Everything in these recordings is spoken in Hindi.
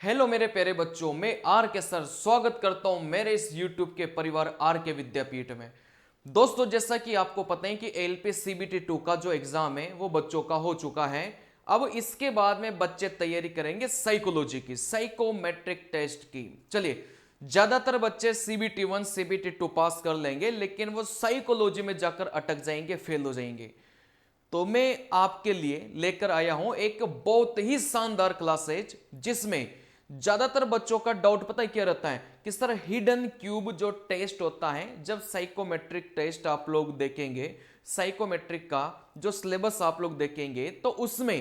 हेलो मेरे प्यारे बच्चों, मैं आर के सर स्वागत करता हूं मेरे इस यूट्यूब के परिवार आर के विद्यापीठ में। दोस्तों, जैसा कि आपको पता है कि एलपी सीबीटी 2 का जो एग्जाम है वो बच्चों का हो चुका है। अब इसके बाद में बच्चे तैयारी करेंगे साइकोलॉजी की, साइकोमेट्रिक टेस्ट की। चलिए, ज्यादातर बच्चे सीबीटी 1 सीबीटी 2 पास कर लेंगे, लेकिन वो साइकोलॉजी में जाकर अटक जाएंगे, फेल हो जाएंगे। तो मैं आपके लिए लेकर आया हूं एक बहुत ही शानदार क्लासेज, जिसमें ज्यादातर बच्चों का डाउट पता है क्या रहता है कि सर हिडन क्यूब जो टेस्ट होता है, जब साइकोमेट्रिक टेस्ट आप लोग देखेंगे, साइकोमेट्रिक का जो सिलेबस आप लोग देखेंगे, तो उसमें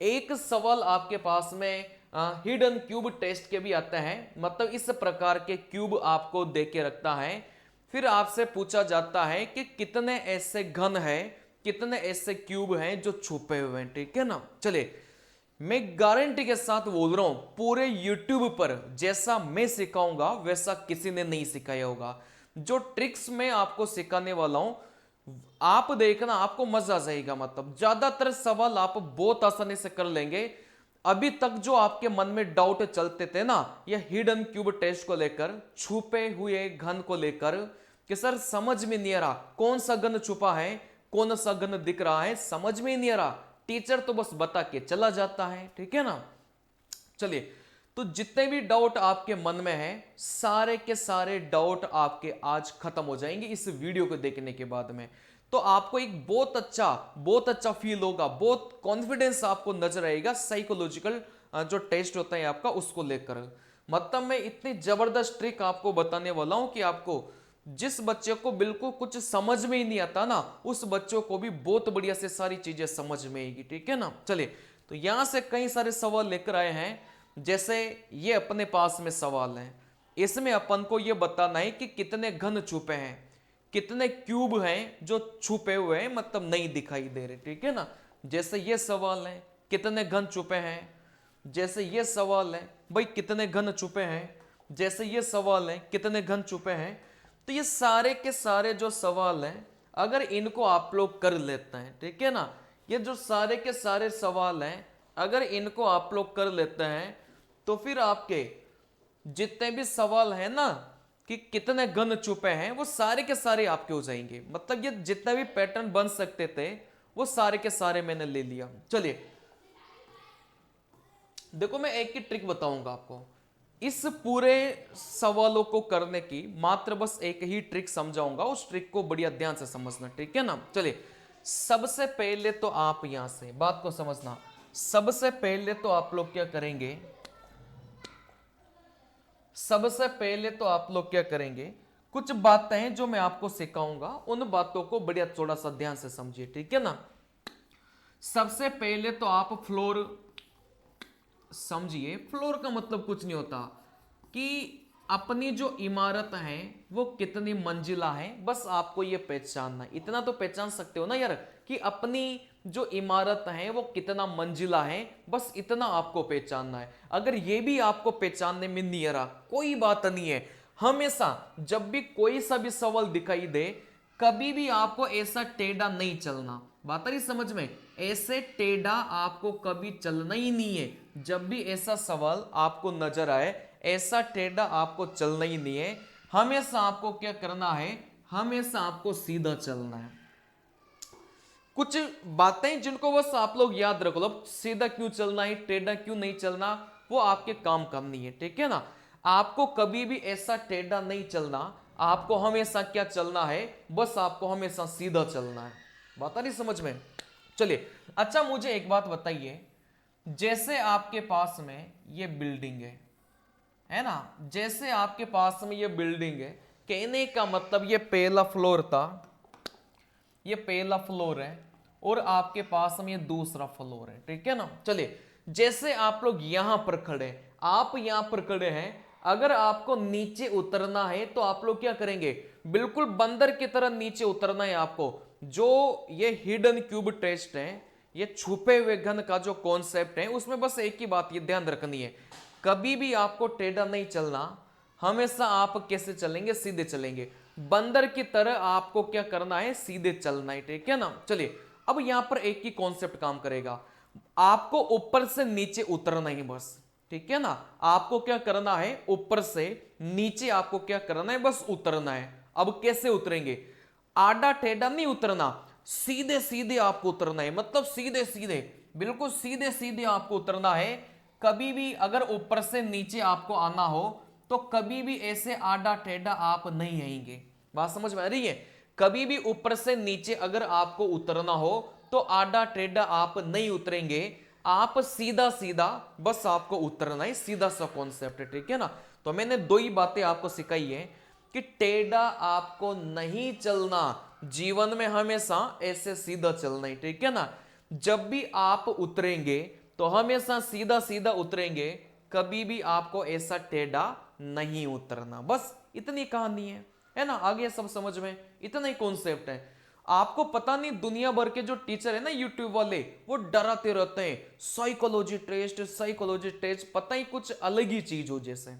एक सवाल आपके पास में हिडन क्यूब टेस्ट के भी आता है। मतलब इस प्रकार के क्यूब आपको दे के रखता है, फिर आपसे पूछा जाता है कि कितने ऐसे घन है, कितने ऐसे क्यूब हैं जो छुपे हुए हैं। ठीक है ना। चलिए, मैं गारंटी के साथ बोल रहा हूं, पूरे YouTube पर जैसा मैं सिखाऊंगा वैसा किसी ने नहीं सिखाया होगा। जो ट्रिक्स मैं आपको सिखाने वाला हूं, आप देखना, आपको मजा आ जाएगा। मतलब ज्यादातर सवाल आप बहुत आसानी से कर लेंगे। अभी तक जो आपके मन में डाउट चलते थे ना, ये हिडन क्यूब टेस्ट को लेकर, छुपे हुए घन को लेकर, कि सर समझ में नहीं आ रहा कौन सा घन छुपा है, कौन सा घन दिख रहा है, समझ में ही नहीं आ रहा, टीचर तो बस बता के चला जाता है। ठीक है ना। चलिए, तो जितने भी डाउट आपके मन में हैं, सारे के सारे डाउट आपके आज खत्म हो जाएंगे इस वीडियो को देखने के बाद में। तो आपको एक बहुत अच्छा फील होगा, बहुत कॉन्फिडेंस आपको नजर आएगा साइकोलॉजिकल जो टेस्ट होता है आपका, उसको लेकर। मतलब मैं इतनी जबरदस्त ट्रिक आपको बताने वाला हूं कि आपको, जिस बच्चे को बिल्कुल कुछ समझ में ही नहीं आता ना, उस बच्चों को भी बहुत बढ़िया से सारी चीजें समझ में आएगी। ठीक है ना। चलिए, तो यहां से कई सारे सवाल लेकर आए हैं। जैसे ये अपने पास में सवाल है, इसमें अपन को ये बताना है कि कितने घन छुपे हैं, कितने क्यूब हैं जो छुपे हुए हैं, मतलब नहीं दिखाई दे रहे। ठीक है ना। जैसे ये सवाल है, कितने घन छुपे हैं। जैसे ये सवाल है, भाई कितने घन छुपे हैं। जैसे ये सवाल है, कितने घन छुपे हैं। तो ये सारे के सारे जो सवाल हैं, अगर इनको आप लोग कर लेते हैं, ठीक है ना, ये जो सारे के सारे सवाल हैं, अगर इनको आप लोग कर लेते हैं, तो फिर आपके जितने भी सवाल हैं ना कि कितने घन छुपे हैं, वो सारे के सारे आपके हो जाएंगे। मतलब ये जितने भी पैटर्न बन सकते थे, वो सारे के सारे मैंने ले लिया। चलिए, देखो मैं एक ही ट्रिक बताऊंगा आपको इस पूरे सवालों को करने की। मात्र बस एक ही ट्रिक समझाऊंगा, उस ट्रिक को बढ़िया ध्यान से समझना। ठीक है ना। चलिए, सबसे पहले तो आप यहां से बात को समझना। सबसे पहले तो आप लोग क्या करेंगे, सबसे पहले तो आप लोग क्या करेंगे, कुछ बातें हैं जो मैं आपको सिखाऊंगा, उन बातों को बढ़िया थोड़ा सा ध्यान से समझिए। ठीक है ना। सबसे पहले तो आप फ्लोर समझिए। फ्लोर का मतलब कुछ नहीं होता कि अपनी जो इमारत है वो कितनी मंजिला है, बस आपको ये पहचानना है। इतना तो पहचान सकते हो ना यार कि अपनी जो इमारत है वो कितना मंजिला है, बस इतना आपको पहचानना है। अगर ये भी आपको पहचानने में नहीं आ रहा, कोई बात नहीं है। हमेशा जब भी कोई सा भी सवाल दिखाई दे, कभी भी आपको ऐसा टेढ़ा नहीं चलना। बात आ रही समझ में। ऐसे टेढ़ा आपको कभी चलना ही नहीं है। जब भी ऐसा सवाल आपको नजर आए, ऐसा टेढ़ा आपको चलना ही नहीं है। हमेशा आपको क्या करना है, हमेशा आपको सीधा चलना है। कुछ बातें जिनको बस आप लोग याद रखो, अब सीधा क्यों चलना है, टेढ़ा क्यों नहीं चलना, वो आपके काम करनी है। ठीक है ना। आपको कभी भी ऐसा टेढ़ा नहीं चलना, आपको हमेशा क्या चलना है, बस आपको हमेशा सीधा चलना है। बात आ रही समझ में। चलिए, अच्छा मुझे एक बात बताइए, जैसे आपके पास में ये बिल्डिंग है ना, जैसे आपके पास में ये बिल्डिंग है, कहने का मतलब ये पहला फ्लोर था, ये पहला फ्लोर है, और आपके पास में ये दूसरा फ्लोर है। ठीक है ना। चलिए, जैसे आप लोग यहां पर खड़े, आप यहां पर खड़े हैं, अगर आपको नीचे उतरना है तो आप लोग क्या करेंगे, बिल्कुल बंदर की तरह नीचे उतरना है आपको। जो ये हिडन क्यूब टेस्ट है, ये छुपे हुए घन का जो कॉन्सेप्ट है, उसमें बस एक ही बात ये ध्यान रखनी है, कभी भी आपको टेढ़ा नहीं चलना। हमेशा आप कैसे चलेंगे, सीधे चलेंगे। बंदर की तरह आपको क्या करना है, सीधे चलना है। ठीक है ना। चलिए, अब यहां पर एक ही कॉन्सेप्ट काम करेगा, आपको ऊपर से नीचे उतरना ही बस। ठीक है ना। आपको क्या करना है, ऊपर से नीचे आपको क्या करना है, बस उतरना है। अब कैसे उतरेंगे, आड़ा टेढ़ा नहीं उतरना, सीधे सीधे आपको उतरना है, मतलब सीधे सीधे, बिल्कुल सीधे सीधे आपको उतरना है। कभी भी अगर ऊपर से नीचे आपको आना हो तो कभी भी ऐसे आड़ा टेढ़ा आप नहीं आएंगे। बात समझ में आ रही है। कभी भी ऊपर से नीचे अगर आपको उतरना हो तो आड़ा टेढ़ा आप नहीं उतरेंगे, आप सीधा सीधा बस आपको उतरना है, सीधा सा कॉन्सेप्ट है, ठीक है ना। तो मैंने दो ही बातें आपको सिखाई है कि टेढ़ा आपको नहीं चलना, जीवन में हमेशा ऐसे सीधा चलना है, ठीक है ना। जब भी आप उतरेंगे तो हमेशा सीधा सीधा उतरेंगे, कभी भी आपको ऐसा टेढ़ा नहीं उतरना। बस इतनी कहानी है ना। आगे सब समझ में, इतना ही कॉन्सेप्ट है। आपको पता नहीं दुनिया भर के जो टीचर है ना यूट्यूब वाले, वो डराते रहते हैं साइकोलॉजी टेस्ट, साइकोलॉजी टेस्ट, पता ही कुछ अलग ही चीज हो। जैसे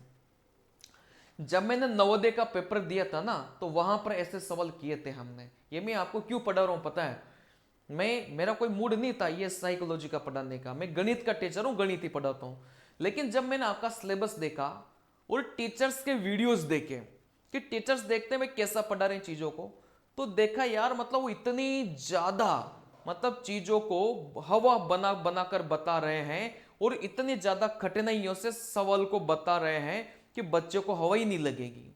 जब मैंने नवोदय का पेपर दिया था ना, तो वहां पर ऐसे सवाल किए थे हमने। ये मैं आपको क्यों पढ़ा रहा हूं पता है, मेरा कोई मूड नहीं था ये साइकोलॉजी का पढ़ाने का, मैं गणित का टीचर हूं, गणित ही पढ़ाता हूं। लेकिन जब मैंने आपका सिलेबस देखा और टीचर्स के वीडियोस देखे कि टीचर्स देखते हैं मैं कैसा पढ़ा रहे हैं चीजों को, तो देखा यार मतलब वो इतनी ज्यादा मतलब चीजों को हवा बना बनाकर बता रहे हैं और इतनी ज्यादा कठिनाइयों से सवाल को बता रहे हैं कि बच्चों को हवा ही नहीं लगेगी,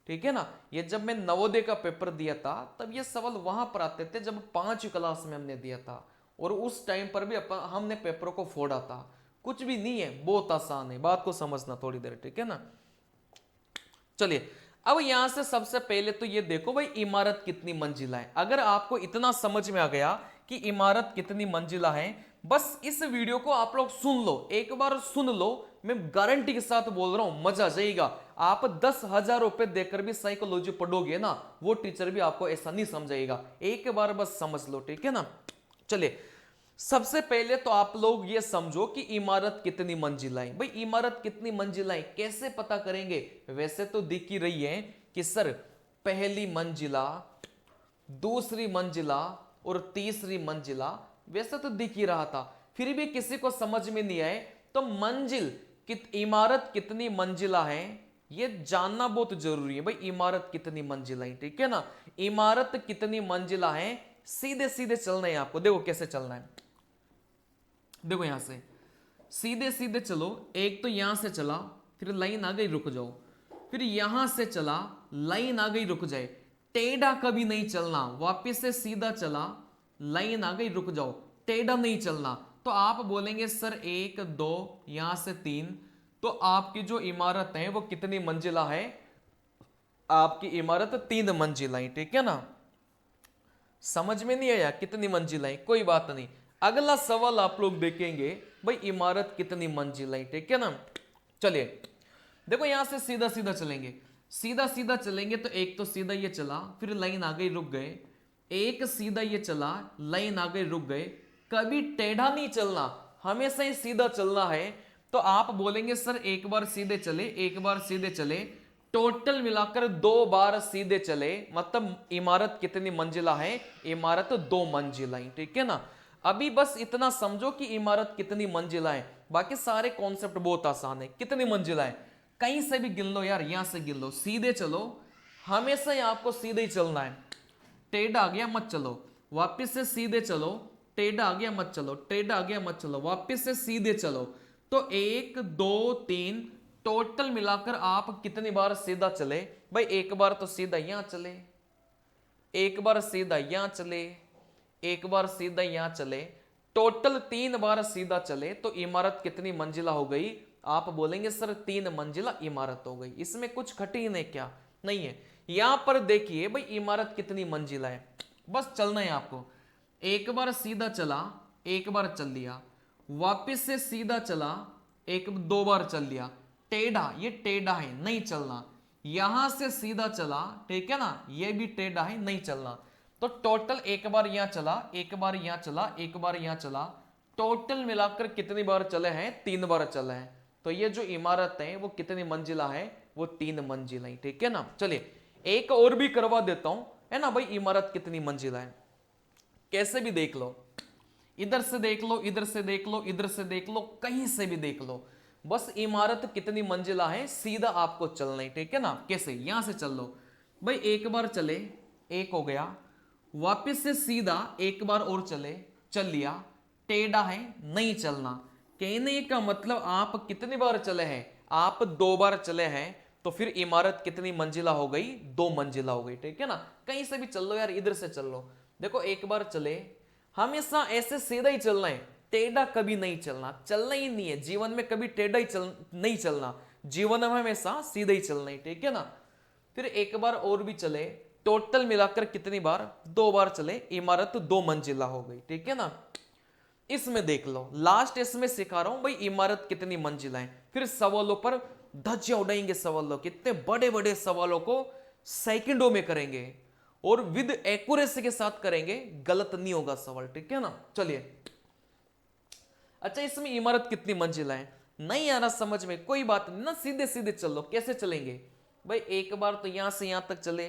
ठीक है ना। ये जब मैं नवोदय का पेपर दिया था तब ये सवाल वहां पर आते थे जब 5वीं क्लास में हमने दिया था, और उस टाइम पर भी हमने पेपर को फोड़ा था। कुछ भी नहीं है, बहुत आसान है, बात को समझना थोड़ी देर, ठीक है ना। चलिए अब यहां से सबसे पहले तो ये देखो भाई इमारत कितनी मंजिला है। अगर आपको इतना समझ में आ गया कि इमारत कितनी मंजिला है, बस इस वीडियो को आप लोग सुन लो, एक बार सुन लो, मैं गारंटी के साथ बोल रहा हूं मजा आ जाएगा। आप 10,000 रुपए देकर भी साइकोलॉजी पढ़ोगे ना, वो टीचर भी आपको ऐसा नहीं समझाएगा। एक बार बस समझ लो, ठीक है ना। चलिए सबसे पहले तो आप लोग ये समझो कि इमारत कितनी मंजिला है। भाई इमारत कितनी मंजिला है कैसे पता करेंगे, वैसे तो दिख ही रही है कि सर पहली मंजिला, दूसरी मंजिला और तीसरी मंजिला, वैसे तो दिख ही रहा था। फिर भी किसी को समझ में नहीं आए तो इमारत कितनी मंजिला है ये जानना बहुत जरूरी है। भाई इमारत कितनी मंजिला है, ठीक है ना। इमारत कितनी मंजिला है, सीधे सीधे चलना है आपको। देखो कैसे चलना है, देखो यहां से सीधे सीधे चलो। एक तो यहां से चला, फिर लाइन आ गई रुक जाओ, फिर यहां से चला, लाइन आ गई रुक जाए, टेढ़ा कभी नहीं चलना। वापस से सीधा चला, लाइन आ गई रुक जाओ, टेढ़ा नहीं चलना। तो आप बोलेंगे सर 1 2 यहां से 3, तो आपकी जो इमारत है वो कितनी मंजिला है, आपकी इमारत 3 मंजिला है, ठीक है ना। समझ में नहीं आया कितनी मंजिला है, कोई बात नहीं। अगला सवाल आप लोग देखेंगे भाई इमारत कितनी मंजिला है, ठीक है ना। चलिए देखो यहां से सीधा सीधा चलेंगे, सीधा सीधा चलेंगे तो एक तो सीधा ये चला, फिर लाइन आ गई रुक गए, एक सीधा ये चला, लाइन आ गई रुक गए। कभी टेढ़ा नहीं चलना, हमेशा ही सीधा चलना है। तो आप बोलेंगे सर एक बार सीधे चले, एक बार सीधे चले, टोटल मिलाकर 2 बार सीधे चले, मतलब इमारत कितनी मंजिला है, इमारत 2 मंजिला है, ठीक है ना। अभी बस इतना समझो कि इमारत कितनी मंजिला है, बाकी सारे कॉन्सेप्ट बहुत आसान है। कितनी मंजिला है कहीं से भी गिन लो यार, यहां से गिन लो, सीधे चलो, हमेशा ही आपको सीधे ही चलना है। टेढ़ा आ गया मत चलो, वापस से सीधे चलो, टेढ़ा आ गया मत चलो, टेढ़ा आ गया मत चलो, वापस से सीधे चलो। तो 1 2 3 टोटल मिलाकर आप कितनी बार सीधा चले, भाई एक बार तो सीधा यहां चले, एक बार सीधा यहां चले, एक बार सीधा यहां चले, टोटल 3 बार सीधा चले। तो इमारत कितनी मंजिला हो गई, आप बोलेंगे सर 3 मंजिला इमारत हो गई। इसमें कुछ कठिन है क्या, नहीं है। यहां पर देखिए भाई इमारत कितनी मंजिला है, बस चलना है आपको। एक बार सीधा चला, एक बार चल लिया, वापस से सीधा चला, 2 बार चल लिया, टेढ़ा, ये टेढ़ा है नहीं चलना। यहां से सीधा चला, ठीक है ना, ये भी टेढ़ा है नहीं चलना। तो टोटल एक बार यहां चला, एक बार यहां चला, एक बार यहां चला, टोटल मिलाकर कितनी बार चले हैं, 3 बार चले हैं। तो ये जो इमारत है वो कितनी मंजिला है, वो 3 मंजिला है, ठीक है ना। चलिए एक और भी करवा देता हूं, है ना भाई इमारत कितनी मंजिला है, कैसे भी देख लो, इधर से देख लो, इधर से देख लो, इधर से देख लो, कहीं से भी देख लो। बस इमारत कितनी मंजिला है सीधा आपको चलना है, ठीक है ना। कैसे, यहां से चल लो भाई, एक बार चले, एक हो गया, वापस से सीधा एक बार और चले, चल लिया, टेढ़ा है नहीं चलना। कहने का मतलब आप कितनी बार चले हैं, आप 2 बार चले हैं, तो फिर इमारत कितनी मंजिला हो गई, 2 मंजिला हो गई, ठीक है ना। कहीं से भी चल लो यार, इधर से चल लो, देखो एक बार चले, हमेशा ऐसे सीधा ही चलना है, टेढ़ा कभी नहीं चलना, चलना ही नहीं है जीवन में, कभी टेढ़ा ही नहीं चलना, जीवन में हमेशा सीधा ही चलना है, ठीक है ना। फिर एक बार और भी चले, टोटल मिलाकर कितनी बार, 2 बार चले, इमारत 2 मंजिला हो गई, ठीक है ना। इसमें देख लो, लास्ट इसमें सिखा रहा हूं भाई इमारत कितनी मंजिला है। फिर सवालों पर धज्जियां उड़ाएंगे, सवालों कितने बड़े बड़े सवालों को सेकंडों में करेंगे और विद एक्यूरेसी के साथ करेंगे, गलत नहीं होगा सवाल, ठीक है ना। चलिए, अच्छा इसमें इमारत कितनी मंजिला है, नहीं आ रहा समझ में, कोई बात नहीं ना, सीधे सीधे चलो। कैसे चलेंगे भाई, एक बार तो यहां से यहां तक चले,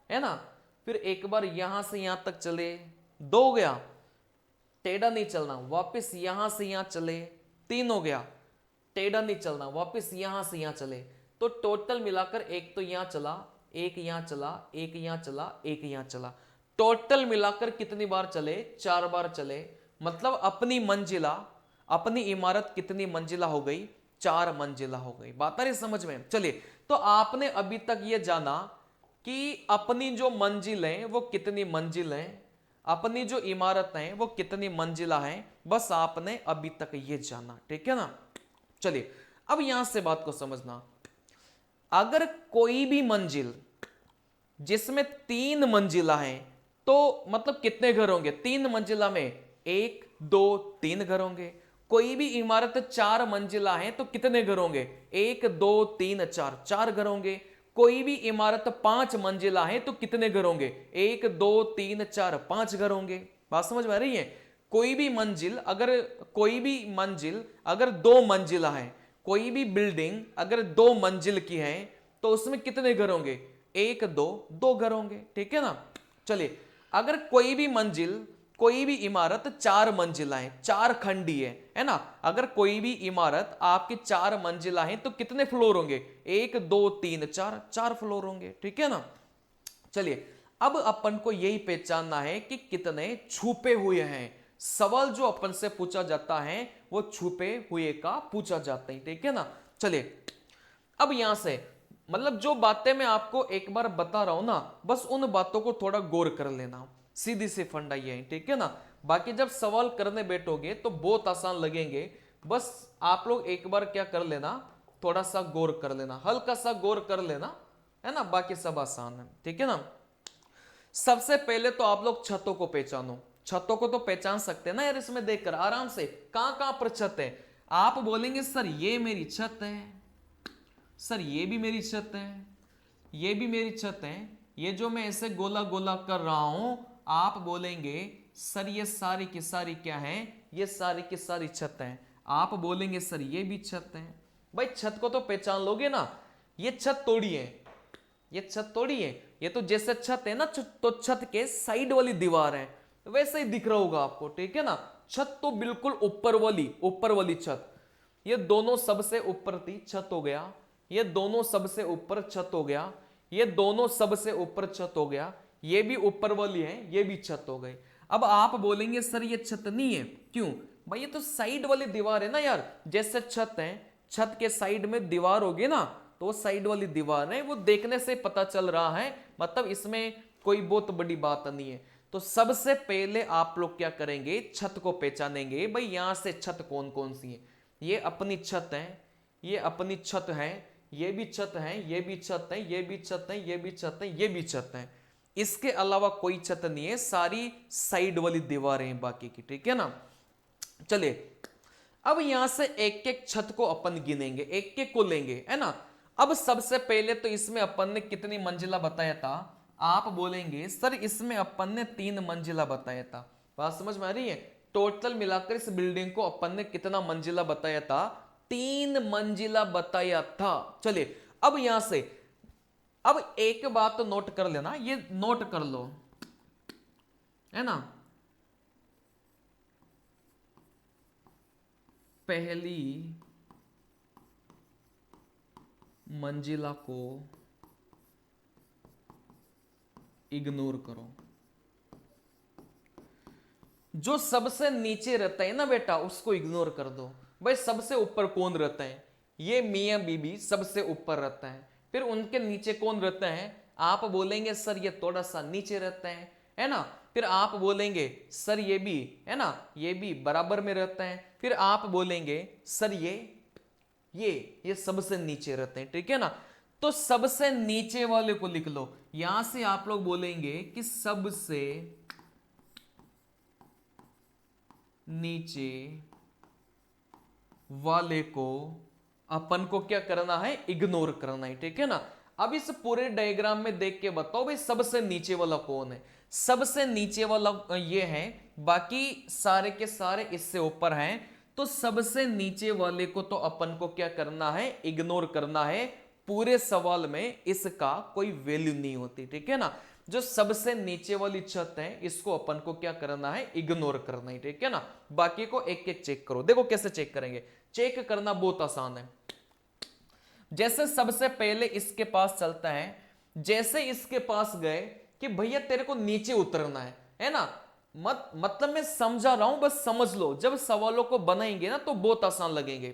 है ना, फिर एक बार यहां से यहां तक चले, 2 हो गया, टेढ़ा नहीं चलना, वापस यहां से यहां चले, 3 हो गया, टेढ़ा नहीं चलना, वापस यहां से यहां चले, तो टोटल मिलाकर एक तो यहां चला, एक यहां चला, एक यहां चला, एक यहां चला, टोटल मिलाकर कितनी बार चले, 4 बार चले। मतलब अपनी मंजिला, अपनी इमारत कितनी मंजिला हो गई, 4 मंजिला हो गई। बात आ रही समझ में। चलिए, तो आपने अभी तक ये जाना कि अपनी जो मंजिल है वो कितनी मंजिल है, अपनी जो इमारत है वो कितनी मंजिला है, बस आपने अभी तक ये जाना, ठीक है ना। चलिए, अब यहां से बात को समझना, अगर कोई भी मंजिल जिसमें 3 मंजिला है, तो मतलब कितने घर होंगे 3 मंजिला में, 1 2 3 घर होंगे। कोई भी इमारत 4 मंजिला है तो कितने घर होंगे, 1 2 3 4, 4 घर होंगे। कोई भी इमारत 5 मंजिला है तो कितने घर होंगे, 1 2 3 4 5 घर होंगे। बात समझ में आ रही है। कोई भी मंजिल अगर 2 मंजिला है, कोई भी बिल्डिंग अगर 2 मंजिल की है तो उसमें कितने घर होंगे, 1 2 घर होंगे, ठीक है ना। चलिए, अगर कोई भी इमारत 4 मंजिला है, 4 खंडी है ना, अगर कोई भी इमारत आपकी 4 मंजिला है तो कितने फ्लोर होंगे, 1 2 3 4, 4 फ्लोर होंगे, ठीक है ना। चलिए, अब अपन को यही पहचानना है कि कितने छुपे हुए हैं। सवाल जो अपन से पूछा जाता है वो छुपे हुए का पूछा जाता है, ठीक है ना। चलिए, अब यहां से मतलब जो बातें मैं आपको एक बार बता रहा हूं ना, बस उन बातों को थोड़ा गौर कर लेना, सीधी सी फंडा ये है, ठीक है ना। बाकी जब सवाल करने बैठोगे तो बहुत आसान लगेंगे, बस आप लोग एक बार क्या कर लेना, थोड़ा सा गौर कर लेना, हल्का सा गौर कर लेना, है ना, बाकी सब आसान है, ठीक है ना। सबसे पहले तो आप लोग छतों को पहचानो, छतों को तो पहचान सकते हैं ना यार, इसमें देखकर आराम से, कहां कहां पर छत है। आप बोलेंगे सर ये मेरी छत है, सर ये भी मेरी छत है, ये भी मेरी छत है, ये जो मैं ऐसे गोला गोला कर रहा हूं, आप बोलेंगे सर ये सारी की सारी क्या है, ये सारी की सारी छत है। आप बोलेंगे सर ये भी छत है। भाई छत को तो पहचान लोगे ना, ये छत तोड़ी है, ये छत तोड़ी है, ये तो जैसे छत है ना, तो छत के साइड वाली दीवार है, वैसे ही दिख रहा होगा आपको, ठीक है ना। छत तो बिल्कुल ऊपर वाली छत, ये दोनों सबसे ऊपर थी, छत हो गया, ये दोनों सबसे ऊपर छत हो गया, ये दोनों सबसे ऊपर छत हो गया, ये भी ऊपर वाली है, ये भी छत हो गई। अब आप बोलेंगे सर ये छत नहीं है, क्यों भाई, ये तो साइड वाली दीवार है ना यार, जैसे छत है, छत के साइड में दीवार होगी ना, तो वो साइड वाली दीवार है, वो देखने से पता चल रहा है, मतलब इसमें कोई बहुत बड़ी बात नहीं है। तो सबसे पहले आप लोग क्या करेंगे, छत को पहचानेंगे, भाई यहां से छत कौन कौन सी है, ये अपनी छत है, ये अपनी छत है, ये भी छत है, ये भी छत है, ये भी छत है, ये भी छत है, ये भी छत है, इसके अलावा कोई छत नहीं है, सारी साइड वाली दीवारें हैं बाकी की, ठीक है ना। चलिए, अब यहां से एक एक छत को अपन गिनेंगे, एक एक को लेंगे, है ना। अब सबसे पहले तो इसमें अपन ने कितनी मंजिला बताया था, आप बोलेंगे सर इसमें अपन ने 3 मंजिला बताया था। बात समझ में आ रही है। टोटल मिलाकर इस बिल्डिंग को अपन ने कितना मंजिला बताया था, 3 मंजिला बताया था। चलिए, अब यहां से अब एक बात तो नोट कर लेना, ये नोट कर लो, है ना। पहली मंजिला को इग्नोर करो। जो सबसे नीचे रहता है ना बेटा, उसको इग्नोर कर दो। भाई सबसे ऊपर कौन रहता है? ये मियां बीबी सबसे ऊपर रहता है। फिर उनके नीचे कौन रहता है? आप बोलेंगे सर ये थोड़ा सा नीचे रहता है ना। फिर आप बोलेंगे सर ये भी, है ना, ये भी बराबर में रहता है। फिर आप बोलेंगे सर ये सबसे नीचे रहते हैं, ठीक है ना। तो सबसे नीचे वाले को लिख लो। यहां से आप लोग बोलेंगे कि सबसे नीचे वाले को अपन को क्या करना है? इग्नोर करना है, ठीक है ना। अब इस पूरे डायग्राम में देख के बताओ भाई सबसे नीचे वाला कौन है? सबसे नीचे वाला ये है, बाकी सारे के सारे इससे ऊपर हैं। तो सबसे नीचे वाले को तो अपन को क्या करना है? इग्नोर करना है। पूरे सवाल में इसका कोई वैल्यू नहीं होती, ठीक है ना। जो सबसे नीचे वाली छत है इसको अपन को क्या करना है? इग्नोर करना है, ठीक है ना। बाकी को एक एक चेक करो। देखो कैसे चेक करेंगे। चेक करना बहुत आसान है। जैसे सबसे पहले इसके पास चलता है, जैसे इसके पास गए कि भैया तेरे को नीचे उतरना है ना। मतलब मैं समझा रहा हूं, बस समझ लो। जब सवालों को बनाएंगे ना तो बहुत आसान लगेंगे।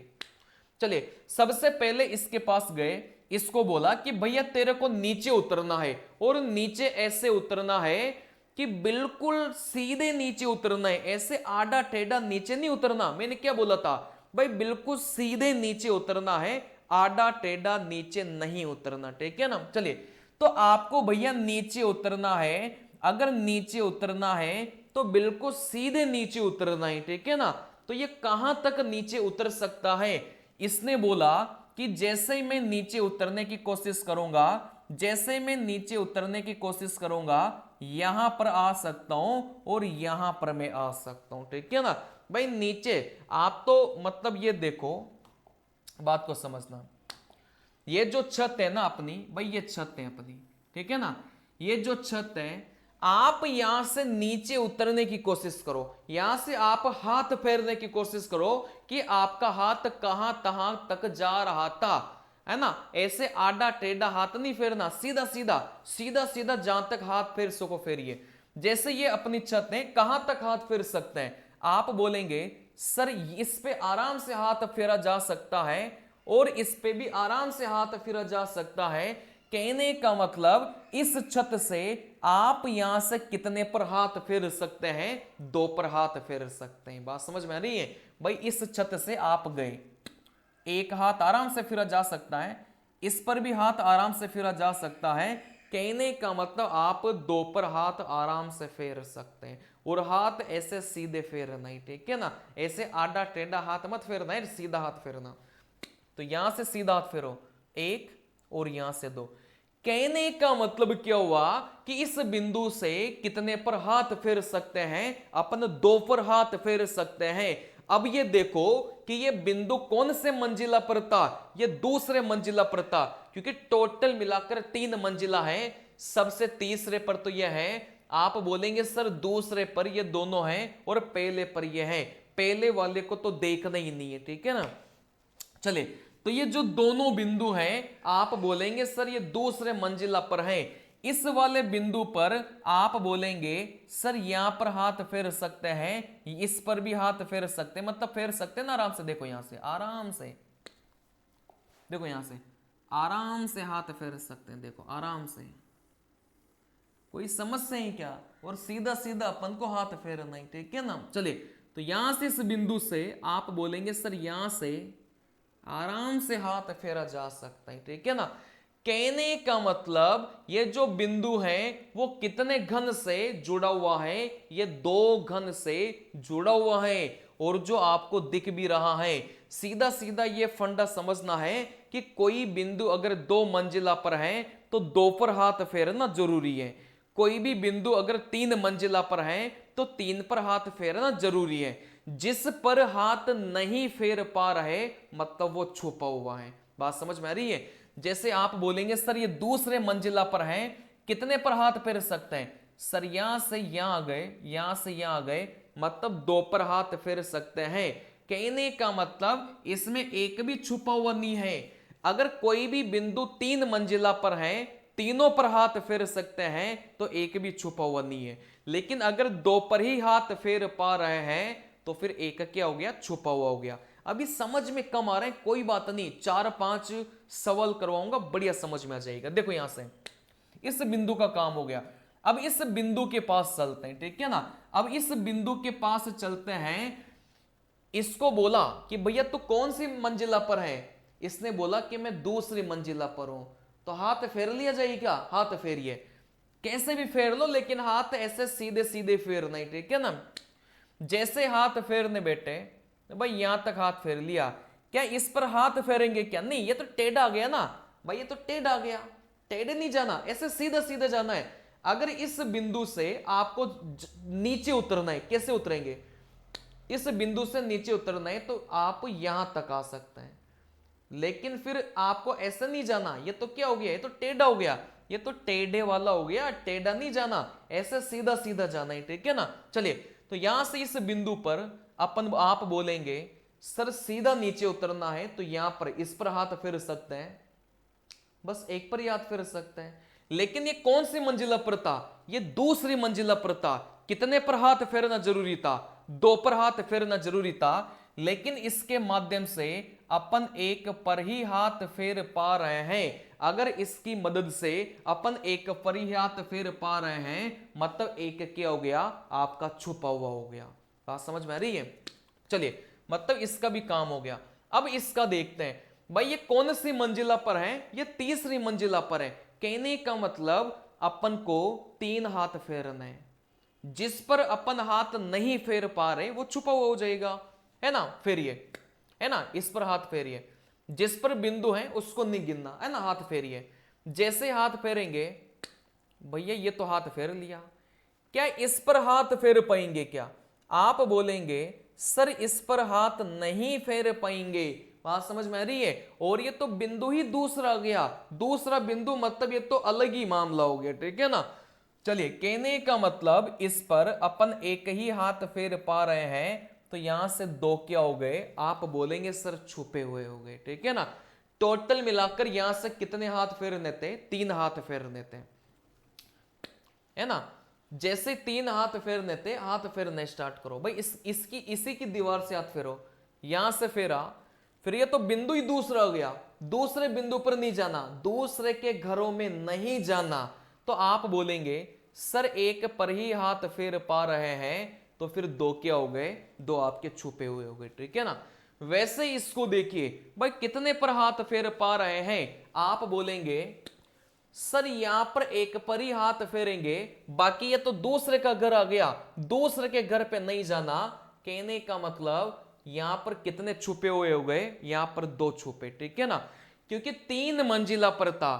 चलिए सबसे पहले इसके पास गए, इसको बोला कि भैया तेरे को नीचे उतरना है, और नीचे ऐसे उतरना है कि बिल्कुल सीधे नीचे उतरना है, ऐसे आड़ा टेढ़ा नीचे नहीं उतरना। मैंने क्या बोला था भाई? बिल्कुल सीधे नीचे उतरना है, आड़ा टेढ़ा नीचे नहीं उतरना, ठीक है ना। चलिए तो आपको भैया नीचे उतरना है। अगर नीचे उतरना है तो बिल्कुल सीधे नीचे उतरना है, ठीक है ना। तो ये कहां तक नीचे उतर सकता है? इसने बोला कि जैसे ही मैं नीचे उतरने की कोशिश करूंगा, जैसे मैं नीचे उतरने की कोशिश करूंगा, यहां पर आ सकता हूं और यहां पर मैं आ सकता हूं, ठीक है ना। भाई नीचे आप तो मतलब ये देखो, बात को समझना। ये जो छत है ना अपनी, भाई ये छत है अपनी, ठीक है ना। ये जो छत है, आप यहां से नीचे उतरने की कोशिश करो। यहां से आप हाथ फेरने की कोशिश करो कि आपका हाथ कहां तहां तक जा रहा था, है ना। ऐसे आड़ा टेढ़ा हाथ नहीं फेरना, सीधा सीधा सीधा सीधा जहां तक हाथ फेर सको फेरिए। जैसे ये अपनी छत है, कहां तक हाथ फेर सकते हैं? आप बोलेंगे सर इस पे आराम से हाथ फेरा जा सकता है, और इस पे भी आराम से हाथ फेरा जा सकता है। कहने का मतलब इस छत से आप यहां से कितने पर हाथ फेर सकते हैं? 2 पर हाथ फेर सकते हैं। बात समझ में आ रही है? भाई इस छत से आप गए, एक हाथ आराम से फिरा जा सकता है, इस पर भी हाथ आराम से फिरा जा सकता है। कहने का मतलब आप 2 पर हाथ आराम से फेर सकते हैं, और हाथ ऐसे सीधे फेरना ही, ठीक है ना। ऐसे आड़ा टेढ़ा हाथ मत फेरना है, सीधा हाथ फेरना। तो यहां से सीधा हाथ फेरो, 1 और यहां से 2। कहने का मतलब क्या हुआ कि इस बिंदु से कितने पर हाथ फेर सकते हैं? अपन 2 पर हाथ फेर सकते हैं। अब ये देखो कि ये बिंदु कौन से मंजिला पर था? ये दूसरे मंजिला पर था, क्योंकि टोटल मिलाकर 3 मंजिला है। सबसे तीसरे पर तो यह है। आप बोलेंगे सर दूसरे पर ये दोनों हैं और पहले पर ये है। पहले वाले को तो देखना ही नहीं है, ठीक है ना। चले तो ये जो दोनों बिंदु हैं, आप बोलेंगे सर ये दूसरे मंजिला पर हैं। इस वाले बिंदु पर आप बोलेंगे सर यहां पर हाथ फेर सकते हैं, इस पर भी हाथ फेर सकते हैं, मतलब फेर सकते हैं ना आराम से। देखो यहां से आराम से, देखो यहां से आराम से हाथ फेर सकते हैं, देखो आराम से। कोई समस्या है क्या? और सीधा सीधा अपन को हाथ फेरना है, ठीक है ना। चलिए तो यहां से इस बिंदु से आप बोलेंगे सर यहां से आराम से हाथ फेरा जा सकता है, ठीक है ना। कहने का मतलब ये जो बिंदु है वो कितने घन से जुड़ा हुआ है? ये 2 घन से जुड़ा हुआ है। और जो आपको दिख भी रहा है, सीधा सीधा ये फंडा समझना है कि कोई बिंदु अगर 2 मंजिला पर है तो 2 पर हाथ फेरना जरूरी है। कोई भी बिंदु अगर 3 मंजिला पर है तो 3 पर हाथ फेरना जरूरी है। जिस पर हाथ नहीं फेर पा रहे मतलब वो छुपा हुआ है। बात समझ में आ रही है? जैसे आप बोलेंगे सर ये दूसरे मंजिला पर है, कितने पर हाथ फेर सकते हैं? सर यहां से यहां आ गए, यहां से यहां आ गए, मतलब 2 पर हाथ फेर सकते हैं। कहने का मतलब इसमें एक भी छुपा हुआ नहीं है। अगर कोई भी बिंदु 3 मंजिला पर है, तीनों पर हाथ फेर सकते हैं, तो एक भी छुपा हुआ नहीं है। लेकिन अगर 2 पर ही हाथ फेर पा रहे हैं तो फिर एक क्या हो गया, छुपा हुआ हो गया। अभी समझ में कम आ रहा है, कोई बात नहीं, 4-5 सवाल करवाऊंगा, बढ़िया समझ में आ जाएगा। देखो यहां से इस बिंदु का काम हो गया। अब इस बिंदु के पास चलते हैं, ठीक है ना। अब इस बिंदु के पास चलते हैं, इसको बोला कि भैया तू कौन सी मंजिला पर है, इसने बोला कि मैं दूसरी मंजिला पर हूं, तो हाथ फेर लिया जाएगा। हाथ फेरिए, कैसे भी फेर लो, लेकिन हाथ ऐसे सीधे सीधे फेरना ही, ठीक है ना। जैसे हाथ फेरने बैठे तो भाई यहां तक हाथ फेर लिया, क्या इस पर हाथ फेरेंगे क्या, नहीं, ये तो टेढ़ा आ गया ना भाई, ये तो टेढ़ा आ गया, टेढ़े नहीं जाना, ऐसे सीधा सीधा जाना है। अगर इस बिंदु से आपको नीचे उतरना है, कैसे उतरेंगे, इस बिंदु से नीचे उतरना है तो आप यहां तक आ सकते हैं, लेकिन फिर आपको ऐसा नहीं जाना, ये तो क्या हो गया, ये तो टेढ़ा हो गया, ये तो टेढ़े वाला हो गया, टेढ़ा नहीं जाना, ऐसे सीधा सीधा जाना है, ठीक है ना। चलिए, तो यहां से इस बिंदु पर आप बोलेंगे सर सीधा नीचे उतरना है, तो यहां पर इस पर हाथ फेर सकते हैं, बस एक पर ही हाथ फेर सकते हैं। लेकिन ये कौन सी मंजिला पर था, ये दूसरी मंजिला पर था। कितने पर हाथ फेरना जरूरी था, 2 पर हाथ फेरना जरूरी था, लेकिन इसके माध्यम से अपन एक पर ही हाथ फेर पा रहे हैं। अगर इसकी मदद से अपन एक पर ही हाथ फेर पा रहे हैं, मतलब एक क्या हो गया, आपका छुपा हुआ हो गया। बात समझ में आ रही है। चलिए, मतलब इसका भी काम हो गया। अब इसका देखते हैं, भाई ये कौन सी मंजिला पर है, ये तीसरी मंजिला पर है। कहने का मतलब अपन को 3 हाथ फेरना है, जिस पर अपन हाथ नहीं फेर पा रहे वो छुपा हुआ हो जाएगा, है ना। फेरिए, है ना, इस पर हाथ फेरिए, जिस पर बिंदु है उसको नहीं गिनना, है ना, हाथ फेरिए। जैसे हाथ फेरेंगे, भैया ये तो हाथ फेर लिया, क्या इस पर हाथ फेर पाएंगे क्या, आप बोलेंगे सर इस पर हाथ नहीं फेर पाएंगे। बात समझ में आ रही है। और ये तो बिंदु ही दूसरा गया, दूसरा बिंदु, मतलब ये तो अलग ही मामला हो गया, ठीक है ना। चलिए, कहने का मतलब इस पर अपन एक ही हाथ फेर पा रहे हैं, तो यहां से 2 क्या हो गए, आप बोलेंगे सर छुपे हुए हो गए, ठीक है ना। टोटल मिलाकर यहां से कितने हाथ फेरने थे, 3 हाथ फेरने थे, है ना। जैसे 3 हाथ फेरने थे, हाथ फेरने स्टार्ट करो भाई, इसी की दीवार से हाथ फेरो, यहां से फेरा, फिर ये तो बिंदु ही दूसरा हो गया, दूसरे बिंदु पर नहीं जाना, दूसरे के घरों में नहीं जाना, तो आप बोलेंगे सर एक पर ही हाथ फेर पा रहे हैं, तो फिर 2 क्या हो गए, 2 आपके छुपे हुए हो गए, ठीक है ना। वैसे इसको देखिए भाई, कितने पर हाथ फेर पा रहे हैं, आप बोलेंगे सर यहां पर एक पर ही हाथ फेरेंगे, बाकी ये तो दूसरे का घर आ गया, दूसरे के घर पे नहीं जाना। कहने का मतलब यहां पर कितने छुपे हुए हो गए, यहां पर 2 छुपे, ठीक है ना। क्योंकि 3 मंजिला पर था,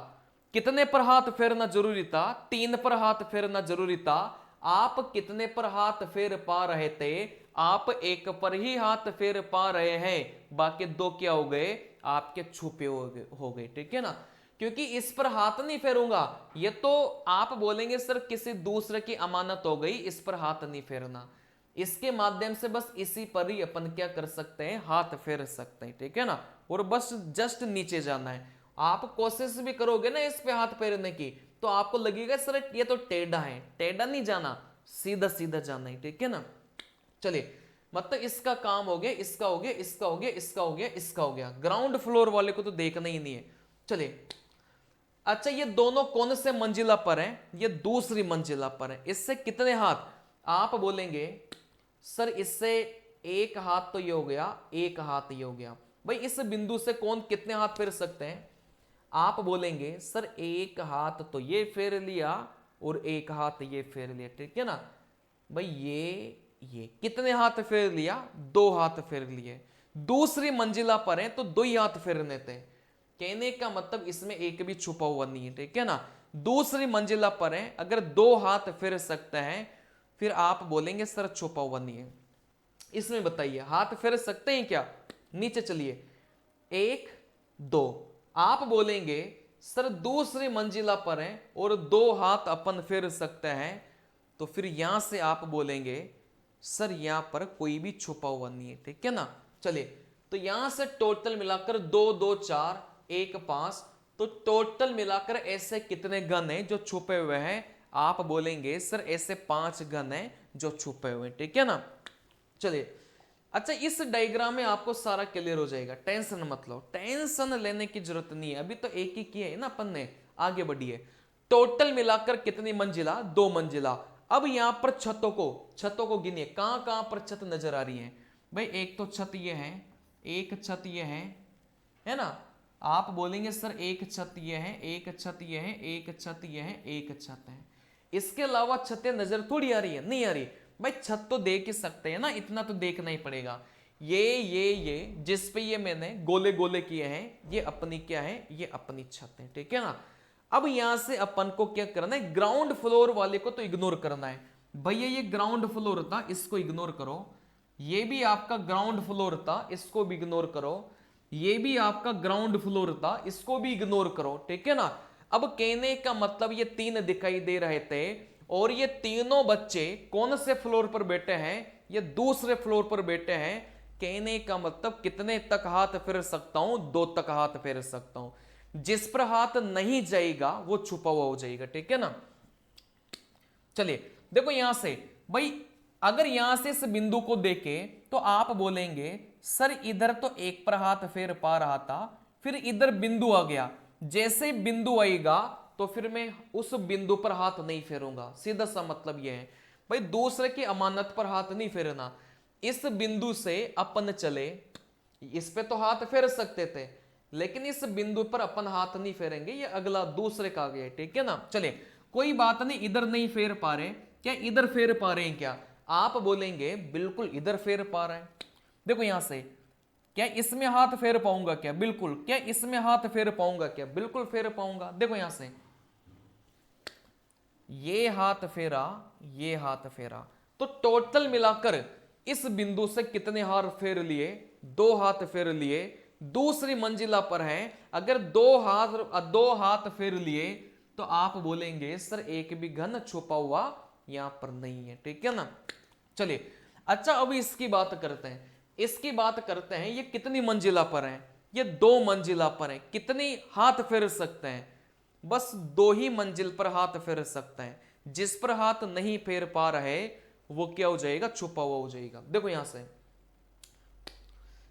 कितने पर हाथ फेरना जरूरी था, 3 पर हाथ फेरना जरूरी था। आप कितने पर हाथ फेर पा रहे थे, आप एक पर ही हाथ फेर पा रहे हैं, बाकी 2 क्या हो गए, आपके छुपे हो गए, ठीक है ना। क्योंकि इस पर हाथ नहीं फेरूंगा, ये तो आप बोलेंगे सर किसी दूसरे की अमानत हो गई, इस पर हाथ नहीं फेरना, इसके माध्यम से बस इसी पर ही अपन क्या कर सकते हैं, हाथ फेर सकते हैं, ठीक है ना। और बस जस्ट नीचे जाना है। आप कोशिश भी करोगे ना इस पे हाथ फेरने की, तो आपको लगेगा सर ये तो टेढ़ा है, टेढ़ा नहीं जाना, सीधा सीधा जाना है, ठीक है ना। चलिए, मतलब इसका काम हो गया, इसका हो गया, इसका हो गया, इसका हो गया, इसका हो गया। ग्राउंड फ्लोर वाले को तो देखना ही नहीं है। चलिए, अच्छा ये दोनों कौन से मंजिला पर हैं, ये दूसरी मंजिला पर है, इससे कितने हाथ, आप बोलेंगे सर इससे एक हाथ तो ये हो गया, एक हाथ ये हो गया। भाई इस बिंदु से कौन कितने हाथ फेर सकते हैं, आप बोलेंगे सर एक हाथ तो ये फेर लिया और एक हाथ ये फेर लिया, ठीक है ना। भाई ये कितने हाथ फेर लिया, 2 हाथ फेर लिए, दूसरी मंजिला पर है तो 2 ही हाथ फेरने थे। कहने का मतलब इसमें एक भी छुपा हुआ नहीं है, ठीक है ना। दूसरी मंजिला पर है, अगर 2 हाथ फेर सकते हैं, फिर आप बोलेंगे सर छुपा हुआ नहीं है। इसमें बताइए हाथ फेर सकते हैं क्या, नीचे चलिए, 1 2, आप बोलेंगे सर दूसरी मंजिला पर है और 2 हाथ अपन फेर सकते हैं, तो फिर यहां से आप बोलेंगे सर यहां पर कोई भी छुपा हुआ नहीं है, ठीक है ना। चलिए, तो यहां से टोटल मिलाकर 2 2 4, 1 5, तो टोटल मिलाकर ऐसे कितने घन हैं जो छुपे हुए हैं? आप बोलेंगे सर ऐसे 5 घन हैं जो छुपे हुए हैं, ठीक है ना। चलिए, अच्छा इस डायग्राम में आपको सारा क्लियर हो जाएगा, टेंशन मत लो, टेंशन लेने की जरूरत नहीं है, अभी तो एक ही किया है ना अपन ने, आगे बढ़िए। टोटल मिलाकर कितनी मंजिला? 2 मंजिला। अब यहां पर छतों को गिनिए, कहां कहां पर छत नजर आ रही है भाई? एक तो छत ये है, एक छत ये है ना। आप बोलेंगे सर एक छत ये है, एक छत ये है, एक छत ये है, एक छत है, इसके अलावा छतें नजर थोड़ी आ रही है? नहीं आ रही भाई, छत तो देख ही सकते हैं ना, इतना तो देखना ही पड़ेगा। ये जिस पे ये मैंने गोले गोले किए हैं, ये अपनी क्या है? ये अपनी छत है, ठीक है ना। अब यहां से अपन को क्या करना है? ग्राउंड फ्लोर वाले को तो इग्नोर करना है। भैया ये ग्राउंड फ्लोर था, इसको इग्नोर करो। ये भी आपका ग्राउंड फ्लोर था, इसको भी इग्नोर करो। ये भी आपका ग्राउंड फ्लोर था, इसको भी इग्नोर करो, ठीक है ना। अब कहने का मतलब ये 3 दिखाई दे रहे थे, और ये तीनों बच्चे कौन से फ्लोर पर बैठे हैं? ये दूसरे फ्लोर पर बैठे हैं। कहने का मतलब कितने तक हाथ फेर सकता हूं? 2 तक हाथ फेर सकता हूं। जिस पर हाथ नहीं जाएगा वो छुपा हुआ हो जाएगा, ठीक है ना। चलिए देखो यहां से भाई, अगर यहां से इस बिंदु को देखे तो आप बोलेंगे सर इधर तो 1 पर हाथ फेर पा रहा था, फिर इधर बिंदु आ गया, जैसे बिंदु आएगा तो फिर मैं उस बिंदु पर हाथ नहीं फेरूंगा। सीधा सा मतलब यह है भाई, दूसरे की अमानत पर हाथ नहीं फेरना। इस बिंदु से अपन चले, इस पे तो हाथ फेर सकते थे, लेकिन इस बिंदु पर अपन हाथ नहीं फेरेंगे, ये अगला दूसरे का आ गया, ठीक है ना। चलिए कोई बात नहीं, इधर नहीं फेर पा रहे, क्या इधर फेर पा रहे हैं क्या? आप बोलेंगे बिल्कुल इधर फेर पा रहे हैं। देखो यहां से, क्या इसमें हाथ फेर पाऊंगा क्या? बिल्कुल। क्या इसमें हाथ फेर पाऊंगा क्या? बिल्कुल फेर पाऊंगा। देखो यहां से ये हाथ फेरा, ये हाथ फेरा, तो टोटल मिलाकर इस बिंदु से कितने हाथ फेर लिए? 2 हाथ फेर लिए। दूसरी मंजिला पर है, अगर 2 हाथ फेर लिए तो आप बोलेंगे सर एक भी घन छुपा हुआ यहां पर नहीं है, ठीक है ना। चलिए अच्छा, अब इसकी बात करते हैं, इसकी बात करते हैं, ये कितनी मंजिला पर है? ये 2 मंजिला पर है। कितनी हाथ फेर सकते हैं? बस 2 ही मंजिल पर हाथ फेर सकते हैं। जिस पर हाथ नहीं फेर पा रहे वो क्या हो जाएगा? छुपा हुआ हो जाएगा। देखो यहां से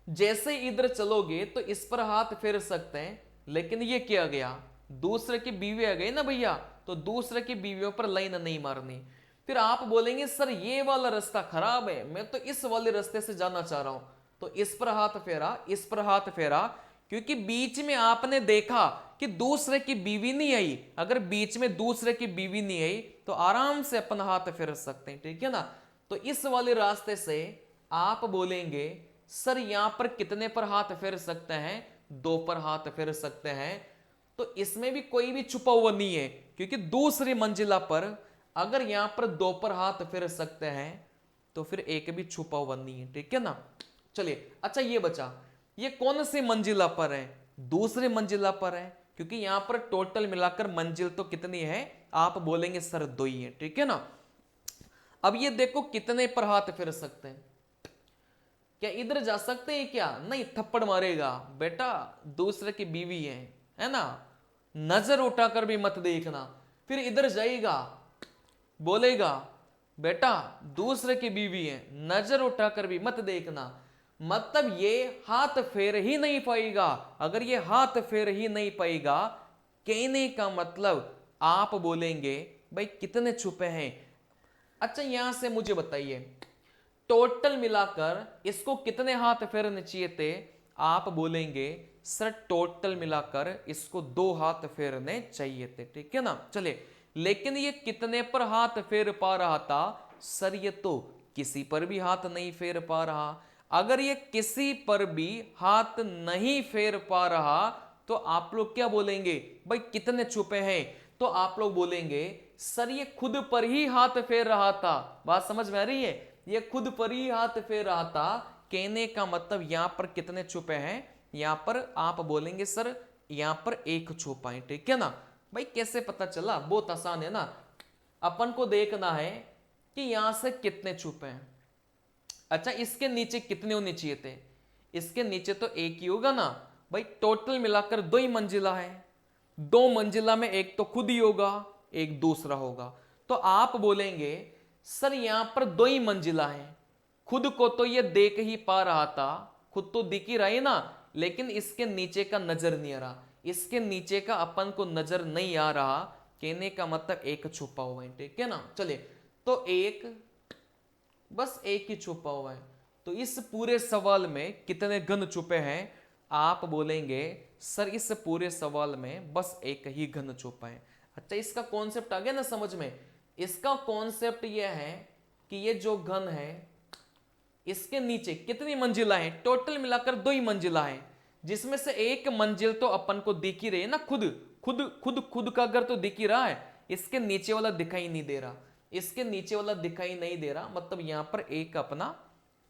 जैसे इधर चलोगे तो इस पर हाथ फेर सकते हैं, लेकिन ये क्या गया? दूसरे की बीवी आ गई ना भैया, तो दूसरे की बीवियों पर लाइन नहीं मारनी। फिर आप बोलेंगे सर ये वाला रास्ता खराब है, मैं तो इस वाले रास्ते से जाना चाह रहा हूं, तो इस पर हाथ फेरा, इस पर हाथ फेरा, क्योंकि बीच में आपने देखा कि दूसरे की बीवी नहीं आई। अगर बीच में दूसरे की बीवी नहीं आई तो आराम से अपन हाथ फेर सकते हैं, ठीक है ना। तो इस वाले रास्ते से आप बोलेंगे सर यहां पर कितने पर हाथ फेर सकते हैं? 2 पर हाथ फेर सकते हैं। तो इसमें भी कोई भी छुपा हुआ नहीं है, क्योंकि दूसरी मंजिला पर अगर यहां पर 2 पर हाथ फेर सकते हैं तो फिर एक भी छुपा हुआ नहीं है, ठीक है ना। चलिए अच्छा, ये बचा, ये कौन सी मंजिला पर है? दूसरी मंजिला पर है, क्योंकि यहां पर टोटल मिलाकर मंजिल तो कितनी है? आप बोलेंगे सर 2 ही है, ठीक है ना। अब ये देखो कितने पर हाथ फेर सकते हैं? क्या इधर जा सकते हैं क्या? नहीं, थप्पड़ मारेगा, बेटा दूसरे की बीवी है ना, नजर उठाकर भी मत देखना। फिर इधर जाएगा, बोलेगा बेटा दूसरे की बीवी है, नजर उठाकर भी मत देखना। मतलब ये हाथ फेर ही नहीं पाएगा। अगर ये हाथ फेर ही नहीं पाएगा, कहने का मतलब आप बोलेंगे भाई कितने छुपे हैं। अच्छा यहां से मुझे बताइए, टोटल मिलाकर इसको कितने हाथ फेरने चाहिए थे? आप बोलेंगे सर टोटल मिलाकर इसको 2 हाथ फेरने चाहिए थे, ठीक है ना। चलिए, लेकिन ये कितने पर हाथ फेर पा रहा था? सर ये तो किसी पर भी हाथ नहीं फेर पा रहा। अगर ये किसी पर भी हाथ नहीं फेर पा रहा तो आप लोग क्या बोलेंगे? भाई कितने छुपे हैं? तो आप लोग बोलेंगे सर ये खुद पर ही हाथ फेर रहा था। बात समझ में आ रही है? ये खुद पर ही हाथ फेर रहा था। कहने का मतलब यहां पर कितने छुपे हैं? यहां पर आप बोलेंगे सर यहां पर 1 छुपा है, ठीक है ना। भाई कैसे पता चला? बहुत आसान है ना। अपन को देखना है कि यहां से कितने छुपे हैं। अच्छा इसके नीचे कितने होने चाहिए थे? इसके नीचे तो 1 ही होगा ना। भाई टोटल मिलाकर 2 ही मंजिला है, 2 मंजिला में एक तो खुद ही होगा, एक दूसरा होगा। तो आप बोलेंगे सर यहां पर 2 ही मंजिला है, खुद को तो ये देख ही पा रहा था, खुद तो दिख ही रहा है ना, लेकिन इसके नीचे का नजर नहीं आ रहा, इसके नीचे का अपन को नजर नहीं आ रहा, कहने का मतलब एक छुपा हुआ है, ठीक है ना। चलिए तो एक, बस एक ही छुपा हुआ है। तो इस पूरे सवाल में कितने घन छुपे हैं? आप बोलेंगे सर इस पूरे सवाल में बस एक ही घन छुपा है। अच्छा, इसका कॉन्सेप्ट आ गया ना समझ में। इसका कॉन्सेप्ट यह है कि ये जो घन है इसके नीचे कितनी मंजिला है? टोटल मिलाकर 2 ही मंजिला है, जिसमें से एक मंजिल तो अपन को दिख ही रही है ना, खुद खुद खुद खुद का घर तो दिख ही रहा है, इसके नीचे वाला दिखाई नहीं दे रहा, इसके नीचे वाला दिखाई नहीं दे रहा, मतलब यहां पर एक अपना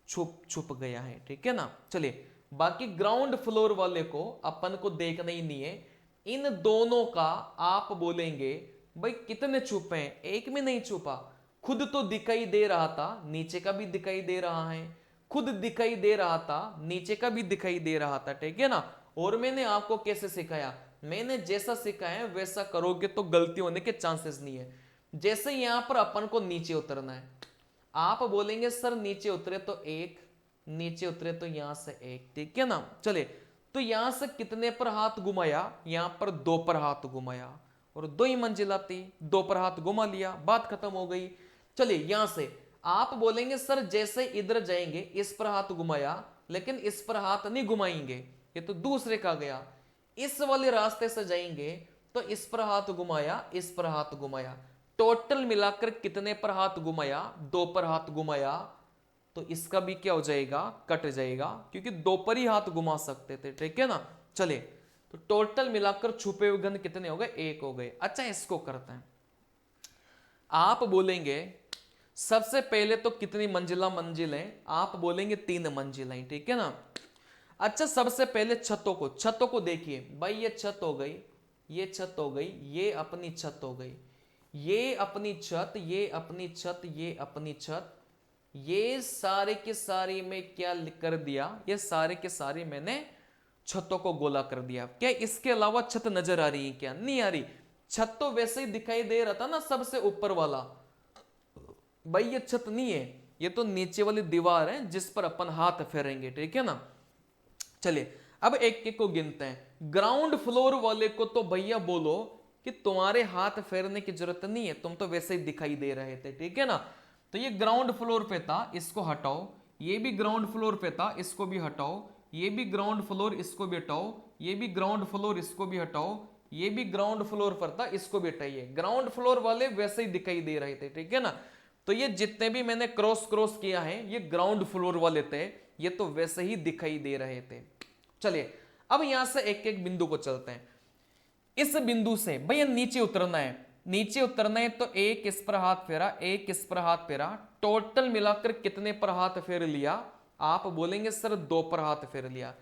छुप गया है, ठीक है ना। चलिए बाकी ग्राउंड फ्लोर वाले को अपन को देखना ही नहीं है। इन दोनों का आप बोलेंगे भाई कितने छुपे हैं? एक में नहीं छुपा, खुद तो दिखाई दे रहा था, नीचे का भी दिखाई दे रहा है, खुद दिखाई दे रहा था, नीचे का भी दिखाई दे रहा था, ठीक है ना। और मैंने आपको कैसे सिखाया? मैंने जैसा सिखाया वैसा करोगे तो गलती होने के चांसेस नहीं है। जैसे यहां पर अपन को नीचे उतरना है, आप बोलेंगे सर नीचे उतरे तो एक, नीचे उतरे तो यहां से एक, ठीक है ना। चले तो यहां से कितने पर हाथ घुमाया? यहां पर 2 पर हाथ घुमाया, और 2 ही मंजिला थी, 2 पर हाथ घुमा लिया, बात खत्म हो गई। चलिए यहां से आप बोलेंगे सर जैसे इधर जाएंगे इस पर हाथ घुमाया, लेकिन इस पर हाथ नहीं घुमाएंगे, ये तो दूसरे का गया। इस वाले रास्ते से जाएंगे तो इस पर हाथ घुमाया, इस पर हाथ घुमाया, टोटल मिलाकर कितने पर हाथ घुमाया? 2 पर हाथ घुमाया, तो इसका भी क्या हो जाएगा? कट जाएगा, क्योंकि 2 पर ही हाथ घुमा सकते थे, ठीक है ना। चलिए तो टोटल मिलाकर छुपे हुए घन कितने हो गए? 1 हो गए। अच्छा इसको करते हैं। आप बोलेंगे सबसे पहले तो कितनी मंजिल है? आप बोलेंगे 3 मंजिलें, ठीक है ना। अच्छा सबसे पहले छतों को देखिए भाई, ये छत हो गई, ये छत हो गई, ये अपनी छत हो गई, ये अपनी छत, ये अपनी छत, ये अपनी छत, ये सारे के सारे में क्या कर दिया? ये सारे के सारे मैंने छतों को गोला कर दिया। क्या इसके अलावा छत नजर आ रही है? क्या नहीं आ रही? छत तो वैसे ही दिखाई दे रहा था ना सबसे ऊपर वाला, भाई ये छत नहीं है, ये तो नीचे वाली दीवार है जिस पर अपन हाथ फेरेंगे, ठीक है ना। चलिए अब एक एक को गिनते हैं। ग्राउंड फ्लोर वाले को तो भैया बोलो कि तुम्हारे हाथ फेरने की जरूरत नहीं है, तुम तो वैसे ही दिखाई दे रहे थे, ठीक है ना। तो ये ग्राउंड फ्लोर पे था, इसको हटाओ, ये भी ग्राउंड फ्लोर पे था, इसको भी हटाओ, ये भी ग्राउंड फ्लोर, इसको भी हटाओ, ये भी ग्राउंड फ्लोर, इसको भी हटाओ, ये भी ग्राउंड फ्लोर पर था, इसको भी हटाइए। ग्राउंड फ्लोर वाले वैसे ही दिखाई दे रहे थे, ठीक है ना। तो ये जितने भी मैंने क्रॉस क्रॉस किया है ये ग्राउंड फ्लोर वाले थे, ये तो वैसे ही दिखाई दे रहे थे। चलिए अब यहां से एक एक बिंदु को चलते हैं। इस बिंदु से भैया नीचे उतरना है, नीचे उतरना है तो एक इस पर हाथ फेरा, एक इस पर हाथ फेरा, टोटल मिलाकर कितने पर हाथ फेर लिया? आप बोलेंगे सर 2 पर हाथ फेर लिया।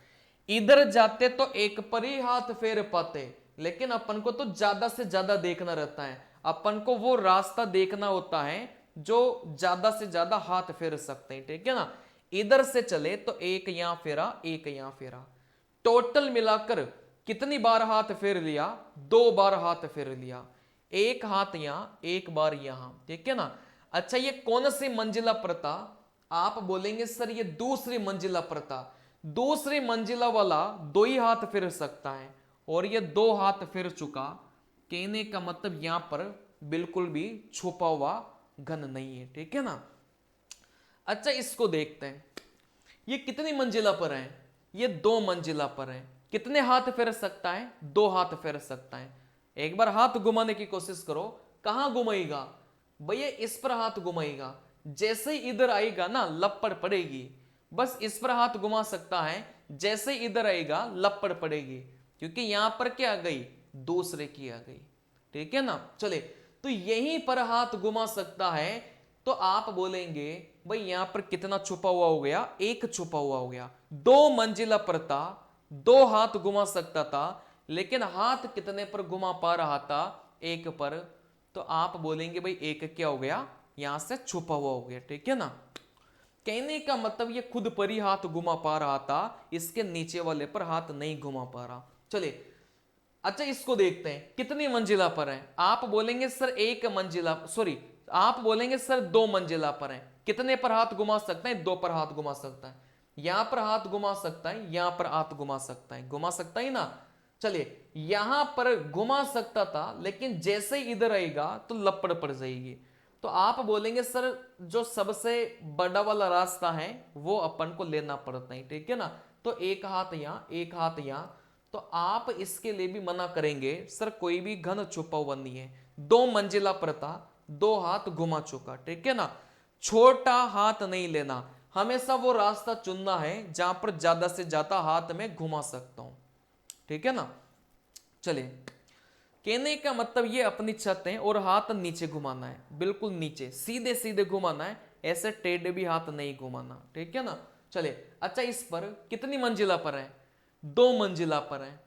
इधर जाते तो एक पर ही हाथ फेर पाते, लेकिन अपन को तो ज्यादा से ज्यादा देखना रहता है, अपन को वो रास्ता देखना होता है जो ज्यादा से ज्यादा हाथ फेर सकते हैं, ठीक है ना। इधर से चले तो एक यहां फेरा, एक यहां फेरा, टोटल मिलाकर कितनी बार हाथ फेर लिया? 2 बार हाथ फेर लिया, एक हाथ यहां, एक बार यहां, ठीक है ना। अच्छा ये कौन सी मंजिला पर था? आप बोलेंगे सर ये दूसरी मंजिला पर था। दूसरी मंजिला वाला 2 ही हाथ फेर सकता है, और ये 2 हाथ फेर चुका, कहने का मतलब यहां पर बिल्कुल भी छुपा हुआ घन नहीं है, ठीक है ना। अच्छा इसको देखते हैं, ये कितनी मंजिला पर है? ये 2 मंजिला पर है। कितने हाथ फेर सकता है? 2 हाथ फेर सकता है। एक बार हाथ घुमाने की कोशिश करो, कहां घुमाएगा भैया? इस पर हाथ घुमाएगा, जैसे ही इधर आएगा ना लपड़ पड़ेगी, बस इस पर हाथ घुमा सकता है, जैसे इधर आएगा लपड़ पड़ेगी, क्योंकि यहां पर क्या आ गई? दूसरे की आ गई, ठीक है ना। चले तो यहीं पर हाथ घुमा सकता है, तो आप बोलेंगे भाई यहां पर कितना छुपा हुआ हो गया? एक छुपा हुआ हो गया। 2 मंजिला पर था, 2 हाथ घुमा सकता था, लेकिन हाथ कितने पर घुमा पा रहा था? एक पर। तो आप बोलेंगे भाई एक क्या हो गया? यहां से छुपा हुआ हो गया, ठीक है ना। कहने का मतलब ये खुद पर ही हाथ घुमा पा रहा था, इसके नीचे वाले पर हाथ नहीं घुमा पा रहा। चलिए अच्छा इसको देखते हैं कितनी मंजिला पर है। आप बोलेंगे सर एक मंजिला, सॉरी आप बोलेंगे सर दो मंजिला पर है। कितने पर हाथ घुमा सकता है? दो पर हाथ घुमा सकता है। यहां पर हाथ घुमा सकता है, यहां पर हाथ घुमा सकता है, घुमा सकता है ना। चलिए यहां पर घुमा सकता था, लेकिन जैसे ही इधर आएगा तो लपड़ पड़ जाएगी। तो आप बोलेंगे सर जो सबसे बड़ा वाला रास्ता है वो अपन को लेना पड़ता है, ठीक है ना। तो एक हाथ यहां, एक हाथ यहां, तो आप इसके लिए भी मना करेंगे सर कोई भी घन छुपा हुआ नहीं है, दो मंजिला पर था, दो हाथ घुमा चुका, ठीक है ना। छोटा हाथ नहीं लेना, हमेशा वो रास्ता चुनना है जहां पर ज्यादा से ज्यादा हाथ में घुमा सकता हूं, ठीक है ना। चलिए कहने का मतलब ये अपनी छत है और हाथ नीचे घुमाना है, बिल्कुल नीचे सीधे सीधे घुमाना है, ऐसे टेढ़े भी हाथ नहीं घुमाना, ठीक है ना। चलिए अच्छा इस पर कितनी मंजिला पर है? दो मंजिला पर है।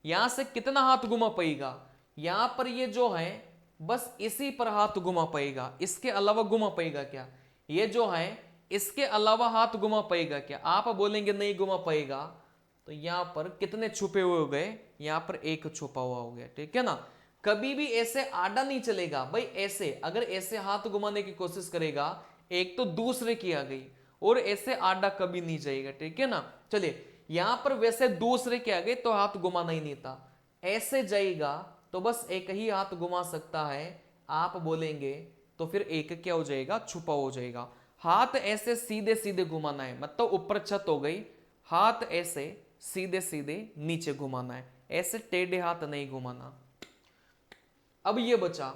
यहां से कितना हाथ घुमा पाएगा? यहां पर ये जो है बस इसी पर हाथ घुमा पाएगा, इसके अलावा घुमा पाएगा क्या? ये जो है इसके अलावा हाथ घुमा पाएगा क्या? आप बोलेंगे नहीं घुमा पाएगा, तो यहां पर कितने छुपे हुए हो गए? यहां पर एक छुपा हुआ हो गया, ठीक है ना। कभी भी ऐसे आड़ा नहीं चलेगा भाई, ऐसे अगर ऐसे हाथ घुमाने की कोशिश करेगा एक तो दूसरे की आ गई, और ऐसे आड़ा कभी नहीं जाएगा, ठीक है ना। चलिए यहां पर वैसे दूसरे के आ गए तो हाथ घुमाना ही नहीं था, ऐसे जाएगा तो बस एक ही हाथ घुमा सकता है। आप बोलेंगे तो फिर एक क्या हो जाएगा? छुपा हो जाएगा। हाथ ऐसे सीधे सीधे घुमाना है, मतलब ऊपर छत हो गई, हाथ ऐसे सीधे सीधे नीचे घुमाना है, ऐसे टेढ़े हाथ नहीं घुमाना। अब ये बचा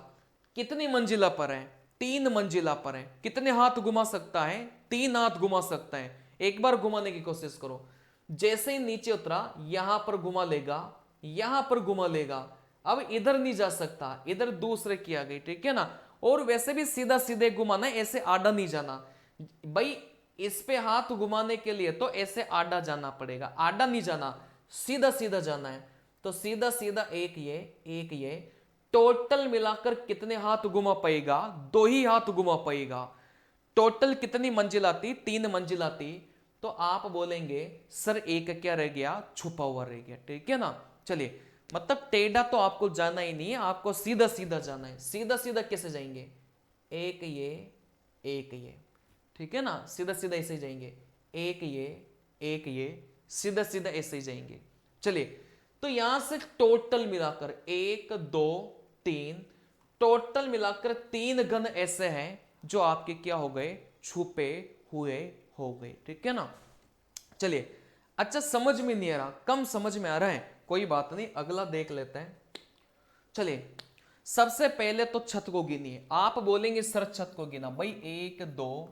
कितनी मंजिला पर है? तीन मंजिला पर है। कितने हाथ घुमा सकता है? तीन हाथ घुमा सकता है। एक बार घुमाने की कोशिश करो, जैसे ही नीचे उतरा यहां पर घुमा लेगा, यहां पर घुमा लेगा। अब इधर नहीं जा सकता, इधर दूसरे की आ गई, ठीक है ना। और वैसे भी सीधा सीधे घुमाना है, ऐसे आड़ा नहीं जाना भाई। इस पे हाथ घुमाने के लिए तो ऐसे आड़ा जाना पड़ेगा, आड़ा नहीं जाना, सीधा सीधा जाना है। तो सीधा सीधा एक ये, एक ये, टोटल मिलाकर कितने हाथ घुमा पाएगा? दो ही हाथ घुमा पाएगा। टोटल कितनी मंजिल आती? तीन मंजिल आती। तो आप बोलेंगे सर एक क्या रह गया? छुपा हुआ रह गया, ठीक है ना। चलिए मतलब टेढ़ा तो आपको जाना ही नहीं है, आपको सीधा सीधा जाना है। सीधा सीधा कैसे जाएंगे? एक ये, एक ये, ठीक है ना। सीधा सीधा ऐसे ही जाएंगे, एक ये, एक ये, सीधा सीधा ऐसे ही जाएंगे। चलिए तो यहां से टोटल मिलाकर एक दो तीन, टोटल मिलाकर तीन घन ऐसे हैं जो आपके क्या हो गए? छुपे हुए हो गए, ठीक है ना। चलिए अच्छा समझ में नहीं आ रहा, कम समझ में आ रहा है, कोई बात नहीं, अगला देख लेते हैं। चलिए सबसे पहले तो छत को गिनिए। आप बोलेंगे सर छत को गिना, भाई एक दो,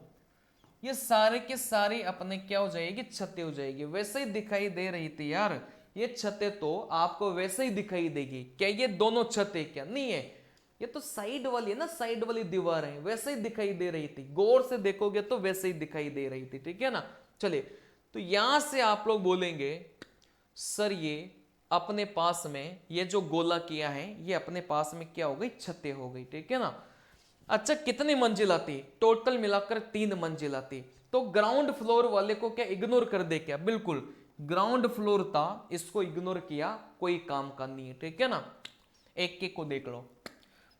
ये सारे के सारी अपने क्या हो जाएगी? छतें हो जाएगी। वैसे ही दिखाई दे रही थी यार, ये छतें तो आपको वैसे ही दिखाई देगी। क्या ये दोनों छतें? क्या नहीं है, ये तो साइड वाली है ना, साइड वाली दीवार है, वैसे ही दिखाई दे रही थी। गौर से देखोगे तो वैसे ही दिखाई दे रही थी, ठीक है ना। चलिए तो यहां से आप लोग बोलेंगे सर ये अपने पास में ये जो गोला किया है ये अपने पास में क्या हो गई? छतें हो गई, ठीक है ना। अच्छा कितनी मंजिल आती? टोटल मिलाकर तीन मंजिल आती। तो ग्राउंड फ्लोर वाले को क्या इग्नोर कर दे क्या? बिल्कुल, ग्राउंड फ्लोर था, इसको इग्नोर किया, कोई काम का नहीं है, ठीक है ना। एक एक को देख लो,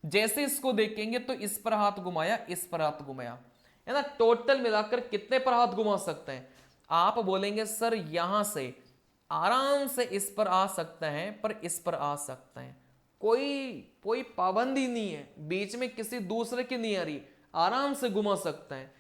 जैसे इसको देखेंगे तो इस पर हाथ घुमाया, इस पर हाथ घुमाया, है ना। टोटल मिलाकर कितने पर हाथ घुमा सकते हैं? आप बोलेंगे सर यहां से आराम से इस पर आ सकते हैं, पर इस पर आ सकते हैं, कोई कोई पाबंदी नहीं है, बीच में किसी दूसरे की नहीं आ रही, आराम से घुमा सकते हैं।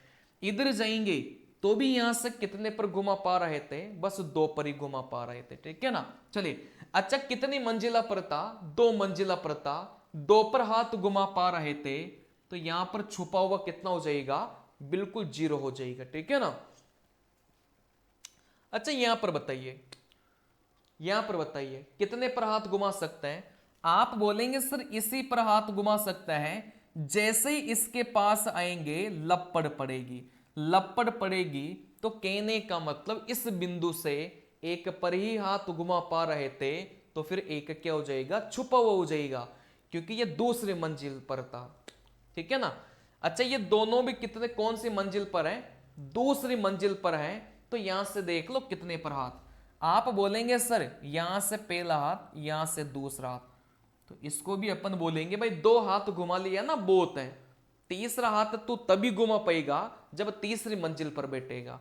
इधर जाएंगे तो भी यहां से कितने पर घुमा पा रहे थे? बस दो पर ही घुमा पा रहे थे, ठीक है ना। चलिए अच्छा कितनी मंजिला पर था? दो मंजिला पर था, दो पर हाथ घुमा पा रहे थे, तो यहां पर छुपा हुआ कितना हो जाएगा? बिल्कुल जीरो हो जाएगा, ठीक है ना। अच्छा यहां पर बताइए, यहां पर बताइए कितने पर हाथ घुमा सकते हैं? आप बोलेंगे सर इसी पर हाथ घुमा सकता है, जैसे ही इसके पास आएंगे लपड़ पड़ेगी, लपड़ पड़ेगी। तो कहने का मतलब इस बिंदु से एक पर ही हाथ घुमा पा रहे थे, तो फिर एक क्या हो जाएगा? छुपा हुआ हो जाएगा, क्योंकि ये दूसरी मंजिल पर था, ठीक है ना। अच्छा ये दोनों भी कितने, कौन सी मंजिल पर है? दूसरी मंजिल पर है, तो यहां से देख लो कितने पर हाथ। आप बोलेंगे सर यहां से पहला हाथ, यहां से दूसरा हाथ, तो इसको भी अपन बोलेंगे भाई दो हाथ घुमा लिया ना बहुत है। तीसरा हाथ तू तभी घुमा पाएगा जब तीसरी मंजिल पर बैठेगा।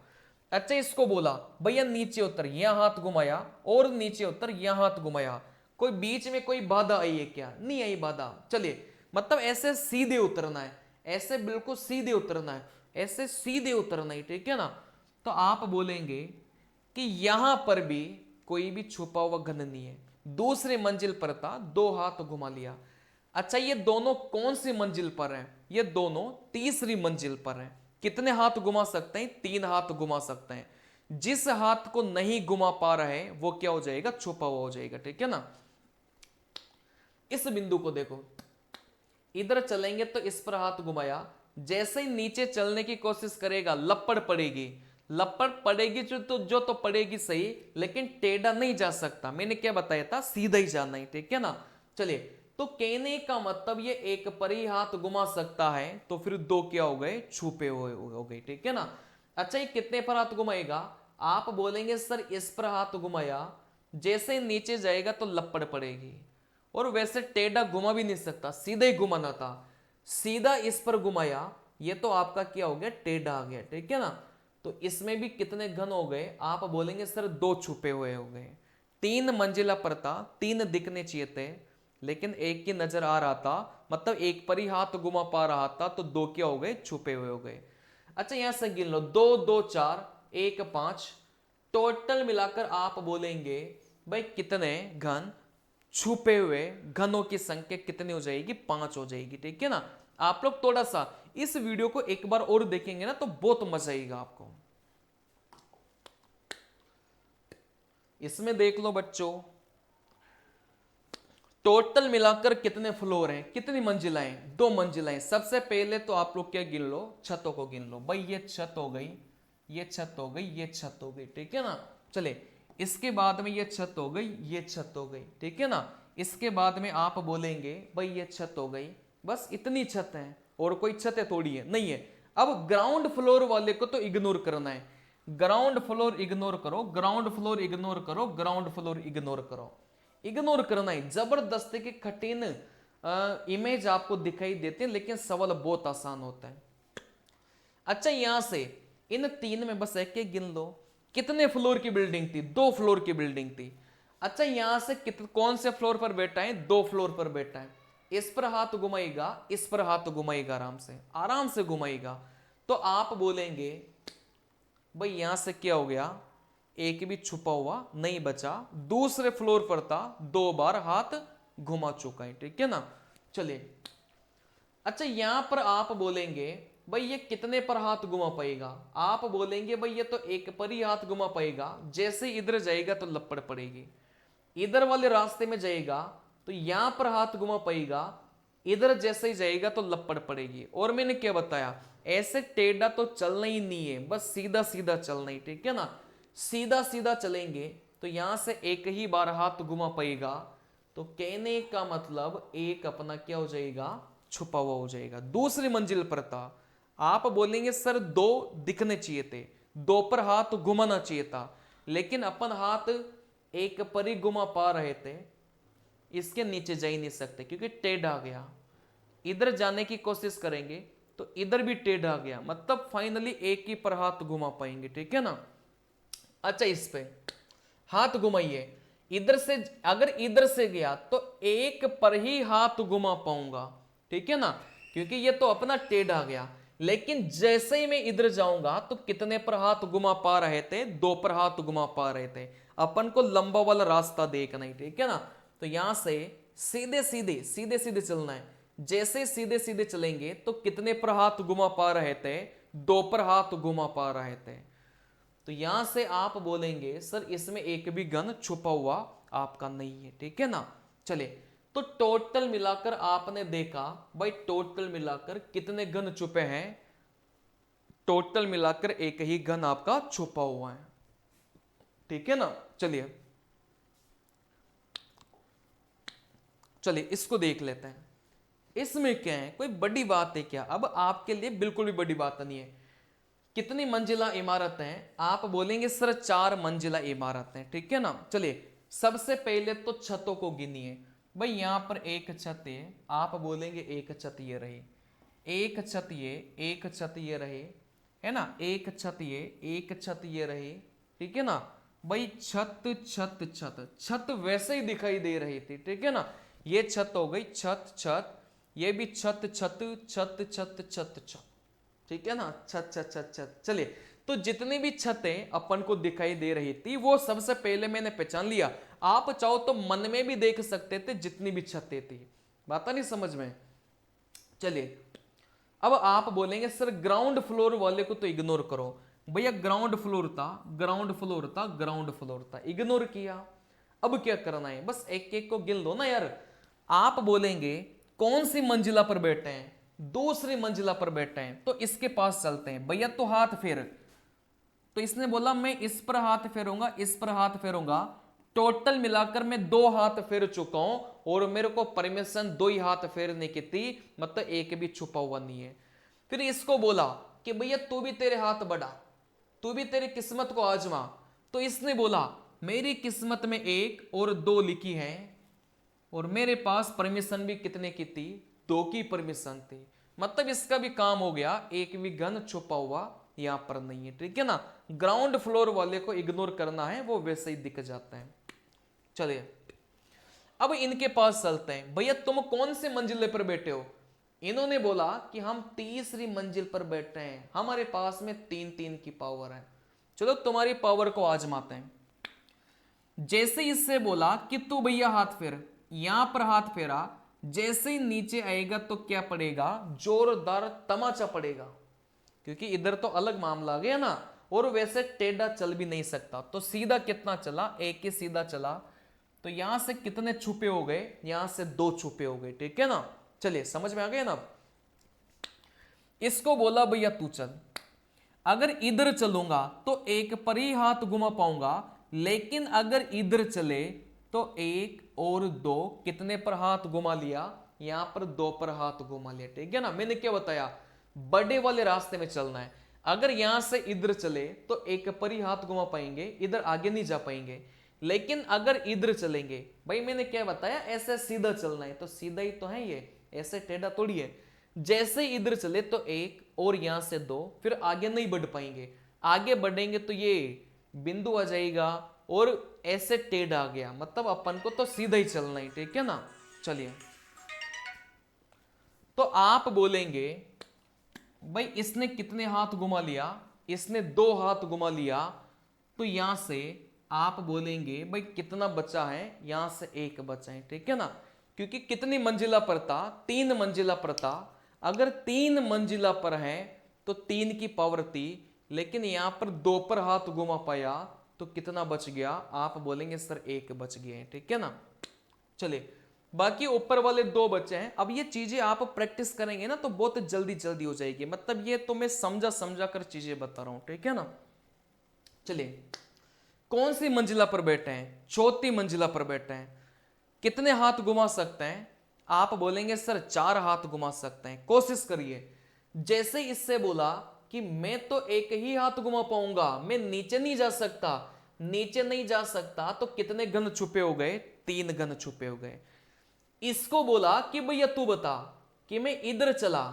अच्छा इसको बोला भैया नीचे उतर, यहां हाथ घुमाया, और नीचे उतर, यहां हाथ घुमाया, कोई बीच में कोई बाधा आई है क्या? नहीं आई बाधा। चलिए मतलब ऐसे सीधे उतरना है, ऐसे बिल्कुल सीधे उतरना है, ऐसे सीधे उतरना है, ठीक है ना। तो आप बोलेंगे कि यहां पर भी कोई भी छुपा हुआ घन नहीं है, दूसरी मंजिल पर था, दो हाथ घुमा लिया। अच्छा ये दोनों कौन सी मंजिल पर हैं? ये दोनों तीसरी मंजिल पर हैं। कितने हाथ घुमा सकते हैं? तीन हाथ घुमा सकते हैं। जिस हाथ को नहीं घुमा पा रहे वो क्या हो जाएगा? छुपा हुआ हो जाएगा, ठीक है ना। इस बिंदु को देखो, इधर चलेंगे तो इस पर हाथ घुमाया, जैसे ही नीचे चलने की कोशिश करेगा लपड़ पड़ेगी, लपड़ पड़ेगी जो तो पड़ेगी सही, लेकिन टेढ़ा नहीं जा सकता। मैंने क्या बताया था? सीधा ही जाना है, ठीक है ना। चलिए तो कहने का मतलब ये एक पर ही हाथ घुमा सकता है, तो फिर दो क्या हो गए? छुपे हुए हो गए, ठीक है ना। अच्छा ये कितने पर हाथ घुमाएगा? आप बोलेंगे सर इस पर हाथ घुमाया, जैसे नीचे जाएगा तो लपड़ पड़ेगी, और वैसे टेढ़ा घुमा भी नहीं सकता, सीधा ही घुमाना था। सीधा इस पर घुमाया, ये तो आपका क्या हो गया? टेढ़ा आ गया, ठीक है ना। तो इसमें भी कितने घन हो गए? आप बोलेंगे सर दो छुपे हुए हो गए। तीन मंजिला पर था, तीन दिखने चाहिए थे, लेकिन एक की नजर आ रहा था, मतलब एक पर ही हाथ घुमा पा रहा था, तो दो क्या हो गए? छुपे हुए हो गए। अच्छा यहां से गिन लो, दो दो चार, एक पांच, टोटल मिलाकर आप बोलेंगे भाई कितने घन? छुपे हुए घनों की संख्या कितनी हो जाएगी? पांच हो जाएगी, ठीक है ना। आप लोग थोड़ा सा इस वीडियो को एक बार और देखेंगे ना तो बहुत मजा आएगा आपको। इसमें देख लो बच्चों, टोटल मिलाकर कितने फ्लोर हैं, कितनी मंजिलाएं? दो मंजिलाएं। सबसे पहले तो आप लोग क्या गिन लो? छतों को गिन लो भाई, ये छत हो गई, ये छत हो गई, ये छत हो गई, ठीक है ना। चले इसके बाद में ये छत हो गई, ये छत हो गई, ठीक है ना। इसके बाद में आप बोलेंगे भाई ये छत हो गई, बस इतनी छत है, और कोई छत है थोड़ी है? नहीं है। अब ग्राउंड फ्लोर वाले को तो इग्नोर करना है, ग्राउंड फ्लोर इग्नोर करो, ग्राउंड फ्लोर इग्नोर करो, ग्राउंड फ्लोर इग्नोर करो। इग्नोर करना ही जबरदस्ती की कठिन इमेज आपको दिखाई देते हैं, लेकिन सवाल बहुत आसान होता है। अच्छा यहां से इन तीन में बस एक एक गिन लो, कितने फ्लोर की बिल्डिंग थी? दो फ्लोर की बिल्डिंग थी। अच्छा यहां से कौन से फ्लोर पर बैठा है? दो फ्लोर पर बैठा है। इस पर हाथ घुमाएगा, इस पर हाथ घुमाएगा, आराम से, आराम से घुमाएगा। तो आप बोलेंगे भाई यहां से क्या हो गया? एक भी छुपा हुआ नहीं बचा, दूसरे फ्लोर पर था, दो बार हाथ घुमा चुका है, ठीक है ना। चलिए अच्छा यहां पर आप बोलेंगे भाई ये कितने पर हाथ घुमा पाएगा? आप बोलेंगे भाई ये तो एक पर ही हाथ घुमा पाएगा, जैसे इधर जाएगा तो लपड़ पड़ेगी, इधर वाले रास्ते में जाएगा तो यहां पर हाथ घुमा पाएगा, इधर जैसे ही जाएगा तो लपड़ पड़ेगी। और मैंने क्या बताया? ऐसे टेढ़ा तो चलना ही नहीं है, बस सीधा सीधा चलना ही, ठीक है ना। सीधा सीधा चलेंगे तो यहां से एक ही बार हाथ घुमा पाएगा, तो कहने का मतलब एक अपना क्या हो जाएगा? छुपा हुआ हो जाएगा। दूसरी मंजिल पर था, आप बोलेंगे सर दो दिखने चाहिए थे, दो पर हाथ घुमाना चाहिए था, लेकिन अपन हाथ एक पर ही घुमा पा रहे थे, इसके नीचे जा ही नहीं सकते क्योंकि टेढ़ आ गया। इधर जाने की कोशिश करेंगे तो इधर भी टेढ़ आ गया, मतलब फाइनली एक ही पर हाथ घुमा पाएंगे, ठीक है ना। अच्छा इस पे हाथ घुमाइए, इधर से अगर इधर से गया तो एक पर ही हाथ घुमा पाऊंगा, ठीक है ना, क्योंकि ये तो अपना टेढ़ा गया। लेकिन जैसे ही मैं इधर जाऊंगा तो कितने पर हाथ घुमा पा रहे थे? दो पर हाथ घुमा पा रहे थे। अपन को लंबा वाला रास्ता देखना है, ठीक है ना। तो यहां से सीधे सीधे सीधे सीधे चलना है। जैसे सीधे सीधे चलेंगे तो कितने पर हाथ घुमा पा रहे थे? दो पर हाथ घुमा पा रहे थे। तो यहां से आप बोलेंगे सर इसमें एक भी घन छुपा हुआ आपका नहीं है, ठीक है ना। चले तो टोटल मिलाकर आपने देखा भाई, टोटल मिलाकर कितने घन छुपे हैं? टोटल मिलाकर एक ही घन आपका छुपा हुआ है, ठीक है ना। चलिए चलिए इसको देख लेते हैं, इसमें क्या है? कोई बड़ी बात है क्या? अब आपके लिए बिल्कुल भी बड़ी बात नहीं है। कितनी मंजिला इमारत है? आप बोलेंगे सर 4 मंजिला इमारत है, ठीक है ना। चलिए सबसे पहले तो छतों को गिनिए। भाई यहाँ पर एक छत है, आप बोलेंगे एक छत ये रही, एक छत ये, एक छत ये रही, है ना, एक छत ये, एक छत ये रही, ठीक है ना। भाई छत छत छत छत वैसे ही दिखाई दे रही थी, ठीक है ना। ये छत हो गई छत छत, ये भी छत छत छत छत छत छत, ठीक है ना, छत छत छत छत। चलिए तो जितनी भी छतें अपन को दिखाई दे रही थी वो सबसे पहले मैंने पहचान लिया। आप चाहो तो मन में भी देख सकते थे जितनी भी छतें थी, बात नहीं समझ में। चलिए अब आप बोलेंगे सर ग्राउंड फ्लोर वाले को तो इग्नोर करो। भैया ग्राउंड फ्लोर था, ग्राउंड फ्लोर था, ग्राउंड फ्लोर था, इग्नोर किया। अब क्या करना है, बस एक एक को गिन लो ना यार। आप बोलेंगे कौन सी मंजिला पर बैठे हैं? दूसरी मंजिला पर बैठे हैं, तो इसके पास चलते हैं। भैया तो हाथ फेर, तो इसने बोला मैं इस पर हाथ फेरूंगा, इस पर हाथ फेरूंगा, टोटल मिलाकर मैं 2 हाथ फेर चुका हूं और मेरे को परमिशन 2 ही हाथ फेरने की थी, मतलब एक भी छुपा हुआ नहीं है। फिर इसको बोला कि भैया तू भी तेरे हाथ बढ़ा, तू भी तेरी किस्मत को आजमा। तो इसने बोला मेरी किस्मत में 1 और 2 लिखी है और मेरे पास परमिशन भी कितने की थी? 2 की परमिशन थी, मतलब इसका भी काम हो गया, एक भी गन छुपा हुआ यहां पर नहीं है, ठीक है ना। ग्राउंड फ्लोर वाले को इग्नोर करना है, वो वैसे ही दिख जाता है। चलिए अब इनके पास चलते हैं। भैया तुम कौन से मंजिले पर बैठे हो? इन्होंने बोला कि हम तीसरी मंजिल पर बैठे हैं, हमारे पास में 3-3 की पावर है। चलो तुम्हारी पावर को आजमाते हैं। जैसे इससे बोला कि तू भैया हाथ फेर, यहां पर हाथ फेरा, जैसे ही नीचे आएगा तो क्या पड़ेगा? जोरदार तमाचा पड़ेगा, क्योंकि इधर तो अलग मामला आ गया ना, और वैसे टेढ़ा चल भी नहीं सकता, तो सीधा कितना चला? 1 ही सीधा चला। तो यहां से कितने छुपे हो गए? यहां से 2 छुपे हो गए, ठीक है ना। चलिए समझ में आ गया ना। इसको बोला भैया तू चल, अगर इधर चलूंगा तो 1 पर ही हाथ घुमा पाऊंगा, लेकिन अगर इधर चले तो 1 और 2 कितने पर हाथ घुमा लिया? यहां पर 2 पर हाथ घुमा लिया, ठीक है ना। मैंने क्या बताया? बड़े वाले रास्ते में चलना है। अगर यहां से इधर चले तो 1 पर ही हाथ घुमा पाएंगे, इधर आगे नहीं जा पाएंगे। लेकिन अगर इधर चलेंगे, भाई मैंने क्या बताया, ऐसे सीधा चलना है, तो सीधा ही तो है ये, ऐसे टेढ़ा थोड़ी है। जैसे इधर चले तो 1 और यहां से 2, फिर आगे नहीं बढ़ पाएंगे। आगे बढ़ेंगे तो ये बिंदु आ जाएगा और ऐसे टेढ़ा आ गया, मतलब अपन को तो सीधा ही चलना है, ठीक है ना। चलिए तो आप बोलेंगे भाई इसने कितने हाथ घुमा लिया? इसने 2 हाथ घुमा लिया, तो यहां से आप बोलेंगे भाई कितना बचा है? यहां से 1 बचा है, ठीक है ना। क्योंकि कितनी मंजिला पर था? 3 मंजिला पर था। अगर 3 मंजिला पर है तो 3 की पावर थी, लेकिन यहां पर 2 पर हाथ घुमा पाया, तो कितना बच गया? आप बोलेंगे सर 1 बच गया है, ठीक है ना। चलिए बाकी ऊपर वाले 2 बचे हैं। अब ये चीजें आप प्रैक्टिस करेंगे ना तो बहुत जल्दी जल्दी हो जाएगी, मतलब ये तो मैं समझा समझा कर चीजें बता रहा हूं, ठीक है ना। चलिए कौन सी मंजिला पर बैठे हैं? चौथी मंजिला पर बैठे हैं। कितने हाथ घुमा सकते हैं? आप बोलेंगे सर 4 हाथ घुमा सकते हैं। कोशिश करिए। जैसे इससे बोला कि मैं तो 1 ही हाथ घुमा पाऊंगा, मैं नीचे नहीं जा सकता, नीचे नहीं जा सकता, तो कितने गन छुपे हो गए? 3 गन छुपे हो गए। इसको बोला कि भैया तू बता कि मैं इधर चला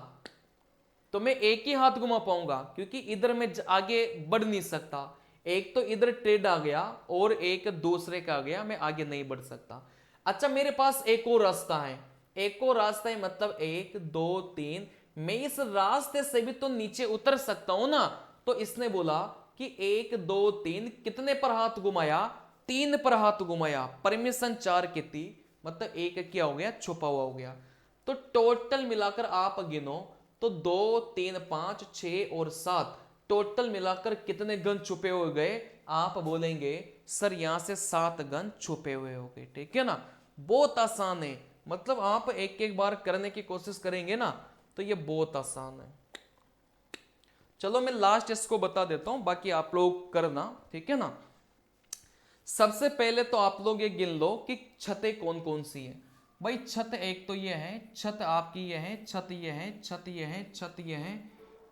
तो मैं 1 ही हाथ घुमा पाऊंगा, क्योंकि इधर मैं आगे बढ़ नहीं सकता। एक तो इधर टेढ़ आ गया और एक दूसरे का आ गया, मैं आगे नहीं बढ़ सकता। अच्छा मेरे पास एक और रास्ता है, एक और रास्ता है, मतलब 1 2 3, मैं इस रास्ते से भी तो नीचे उतर सकता हूं ना। तो इसने बोला कि 1 2 3 कितने पर हाथ घुमाया? 3 पर हाथ घुमाया, परमिशन 4 की थी, मतलब 1 क्या हो गया? छुपा हुआ हो गया। तो टोटल मिलाकर आप गिनो तो 2 3 5 6 और 7, टोटल मिलाकर कितने गन छुपे हुए गए? आप बोलेंगे सर यहां से 7 गन छुपे हुए हो गए, ठीक है ना। बहुत आसान है, मतलब आप एक एक बार करने की कोशिश करेंगे ना तो ये बहुत आसान है। चलो मैं लास्ट इसको बता देता हूं, बाकी आप लोग करना, ठीक है ना। सबसे पहले तो आप लोग ये गिन लो कि छतें कौन कौन सी है। भाई छत एक तो ये है, छत आपकी ये है, छत ये है, छत ये है, छत ये है,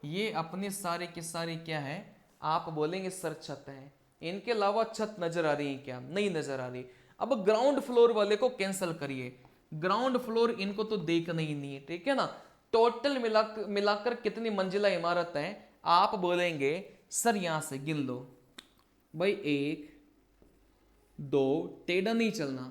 ये अपने सारे के सारे क्या है, आप बोलेंगे सर छत है, इनके अलावा छत नजर आ रही है क्या, नहीं नजर आ रही। अब ग्राउंड फ्लोर वाले को कैंसिल करिए, ग्राउंड फ्लोर इनको तो देखना ही नहीं है, ठीक है ना। टोटल मिलाकर कितनी मंजिला इमारत है, आप बोलेंगे सर यहां से गिन लो भाई, 1 2 टेढ़ा नहीं चलना,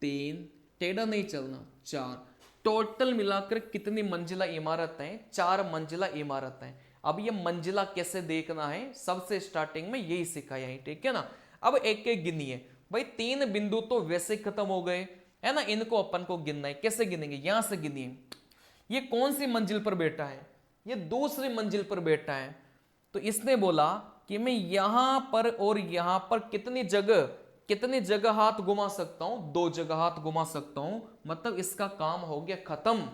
3 टेढ़ा नहीं चलना, 4, टोटल मिलाकर कितनी मंजिला इमारत है, 4 मंजिला इमारत है। अब ये मंजिला कैसे देखना है, सबसे स्टार्टिंग में यही सिखाया है, ठीक है ना। अब एक एक गिनिए भाई, 3 बिंदु तो वैसे खत्म हो गए है ना, इनको अपन को गिनना है, कैसे गिनेंगे, यहां से गिनिए। ये कौन सी मंजिल पर बैठा है, ये दूसरी मंजिल पर बैठा है, तो इसने बोला कि मैं यहां पर और यहां पर कितनी जगह हाथ घुमा सकता हूं, 2 जगह हाथ घुमा सकता हूं, मतलब इसका काम हो गया खत्म,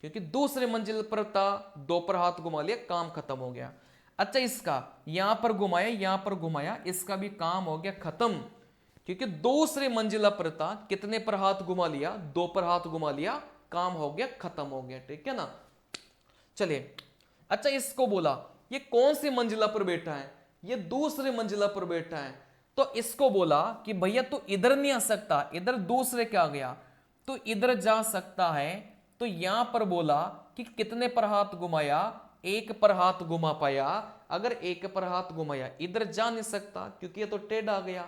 क्योंकि दूसरे मंजिल पर था, 2 पर हाथ घुमा लिया, काम खत्म हो गया। अच्छा, इसका यहां पर घुमाया, यहां पर घुमाया, इसका भी काम हो गया खत्म, क्योंकि दूसरे मंजिला पर था, कितने पर हाथ घुमा लिया, 2 पर हाथ घुमा लिया, काम हो गया खत्म हो गया, ठीक है ना। चलिए, अच्छा इसको बोला ये कौन सी मंजिला पर बैठा है, ये दूसरी मंजिला पर बैठा है, तो इसको बोला कि भैया तू इधर नहीं आ सकता, इधर दूसरे क्या आ गया, तो इधर जा सकता है। तो यहां पर बोला कि कितने पर हाथ घुमाया, 1 पर हाथ घुमा पाया। अगर 1 पर हाथ घुमाया, इधर जा नहीं सकता क्योंकि ये तो टेढ़ा आ गया,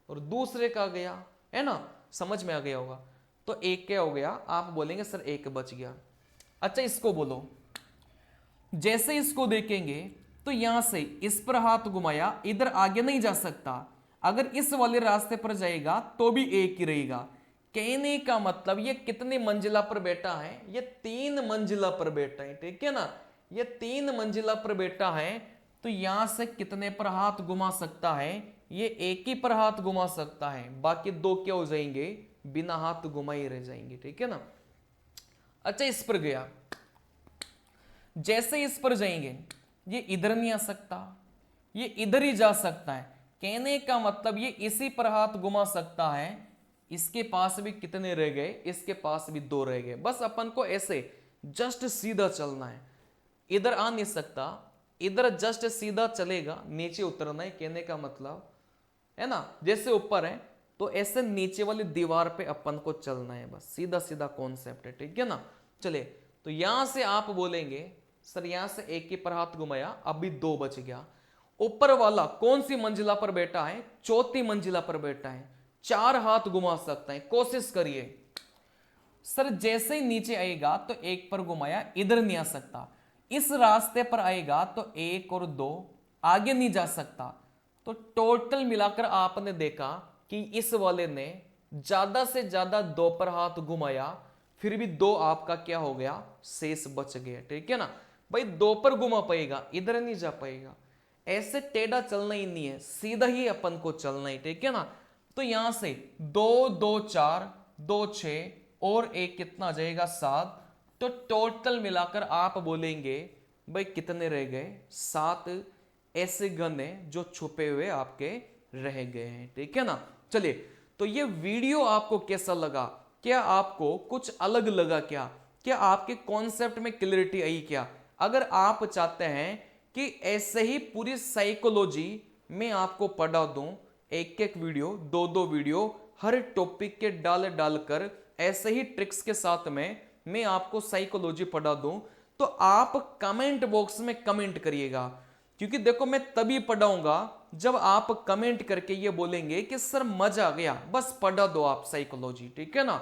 और दूसरे का गया, है ना, समझ में आ गया होगा। तो 1 क्या हो गया, आप बोलेंगे सर 1 बच गया। अच्छा इसको बोलो, जैसे इसको देखेंगे तो यहां से इस पर हाथ घुमाया, इधर आगे नहीं जा सकता, अगर इस वाले रास्ते पर जाएगा तो भी 1 ही रहेगा। कहने का मतलब ये कितनी मंजिला पर बैठा है, ये 3 मंजिला पर बैठा है, ठीक है ना, ये 3 मंजिला पर बैठा है। तो यहां से कितने पर हाथ घुमा सकता है, ये 1 ही पर हाथ घुमा सकता है, बाकी 2 क्या हो जाएंगे, बिना हाथ घुमाए रह जाएंगे, ठीक है ना। अच्छा इस पर गया, जैसे इस पर जाएंगे ये इधर नहीं आ सकता, ये इधर ही जा सकता है। कहने का मतलब ये इसी पर हाथ घुमा सकता है, इसके पास भी कितने रह गए, इसके पास भी 2 रह गए। बस अपन को ऐसे जस्ट सीधा चलना है, इधर आ नहीं सकता, इधर जस्ट सीधा चलेगा, नीचे उतरना है, कहने का मतलब है ना। जैसे ऊपर है तो ऐसे नीचे वाली दीवार पे अपन को चलना है, बस सीधा सीधा कॉन्सेप्ट है, ठीक है ना। चलिए, तो यहां से आप बोलेंगे सर यहां से 1 के पर हाथ घुमाया, अभी 2 बच गया। ऊपर वाला कौन सी मंजिला पर बैठा है, 4थी मंजिला पर बैठा है, 4 हाथ घुमा सकता है, कोशिश करिए। सर जैसे ही नीचे आएगा तो 1 पर घुमाया, इधर नहीं आ सकता, इस रास्ते पर आएगा तो 1 और 2 आगे नहीं जा सकता। तो टोटल मिलाकर आपने देखा कि इस वाले ने ज्यादा से ज्यादा 2 पर हाथ घुमाया, फिर भी 2 आपका क्या हो गया, शेष बच गया, ठीक है ना। भाई 2 पर घुमा पाएगा, इधर नहीं जा पाएगा, ऐसे टेढ़ा चलना ही नहीं है, सीधा ही अपन को चलना है, ठीक है ना। तो यहां से 2 2 4 2 6 और 1 कितना जाएगा, 7। तो टोटल मिलाकर आप बोलेंगे भाई कितने रह गए, 7 ऐसे गन है जो छुपे हुए आपके रह गए हैं, ठीक है ना। चलिए, तो ये वीडियो आपको कैसा लगा, क्या आपको कुछ अलग लगा, क्या आपके कॉन्सेप्ट में क्लैरिटी आई क्या। अगर आप चाहते हैं कि ऐसे ही पूरी साइकोलॉजी में आपको पढ़ा दूं, एक एक वीडियो 2 वीडियो हर टॉपिक के डालकर ऐसे ही ट्रिक्स के साथ में मैं आपको साइकोलॉजी पढ़ा दूं, तो आप कमेंट बॉक्स में कमेंट करिएगा, क्योंकि देखो मैं तभी पढ़ाऊंगा जब आप कमेंट करके ये बोलेंगे कि सर मजा आ गया, बस पढ़ा दो आप साइकोलॉजी, ठीक है ना।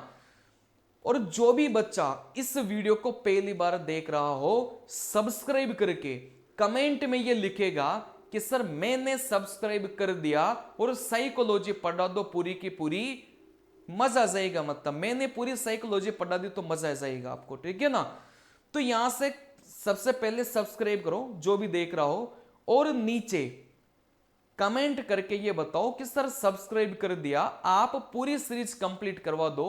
और जो भी बच्चा इस वीडियो को पहली बार देख रहा हो, सब्सक्राइब करके कमेंट में ये लिखेगा कि सर मैंने सब्सक्राइब कर दिया और साइकोलॉजी पढ़ा दो पूरी की पूरी, मजा आ जाएगा, मतलब मैंने पूरी साइकोलॉजी पढ़ा दी तो मजा आ जाएगा आपको, ठीक है ना। तो यहां से सबसे पहले सब्सक्राइब करो जो भी देख रहा हो, और नीचे कमेंट करके ये बताओ कि सर सब्सक्राइब कर दिया, आप पूरी सीरीज कंप्लीट करवा दो,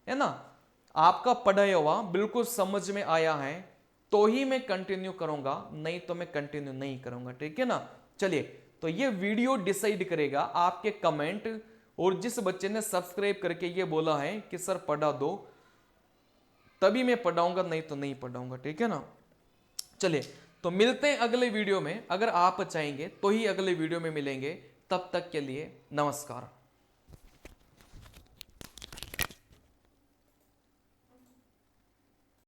है ना। आपका पढ़ाया हुआ बिल्कुल समझ में आया है तो ही मैं कंटिन्यू करूंगा, नहीं तो मैं कंटिन्यू नहीं करूंगा, ठीक है ना। चलिए, तो ये वीडियो डिसाइड करेगा आपके कमेंट, और जिस बच्चे ने सब्सक्राइब करके ये बोला है कि सर पढ़ा दो, तभी मैं पढ़ाऊंगा, नहीं तो नहीं पढ़ाऊंगा, ठीक है ना। चलिए, तो मिलते हैं अगले वीडियो में, अगर आप चाहेंगे तो ही अगले वीडियो में मिलेंगे। तब तक के लिए नमस्कार।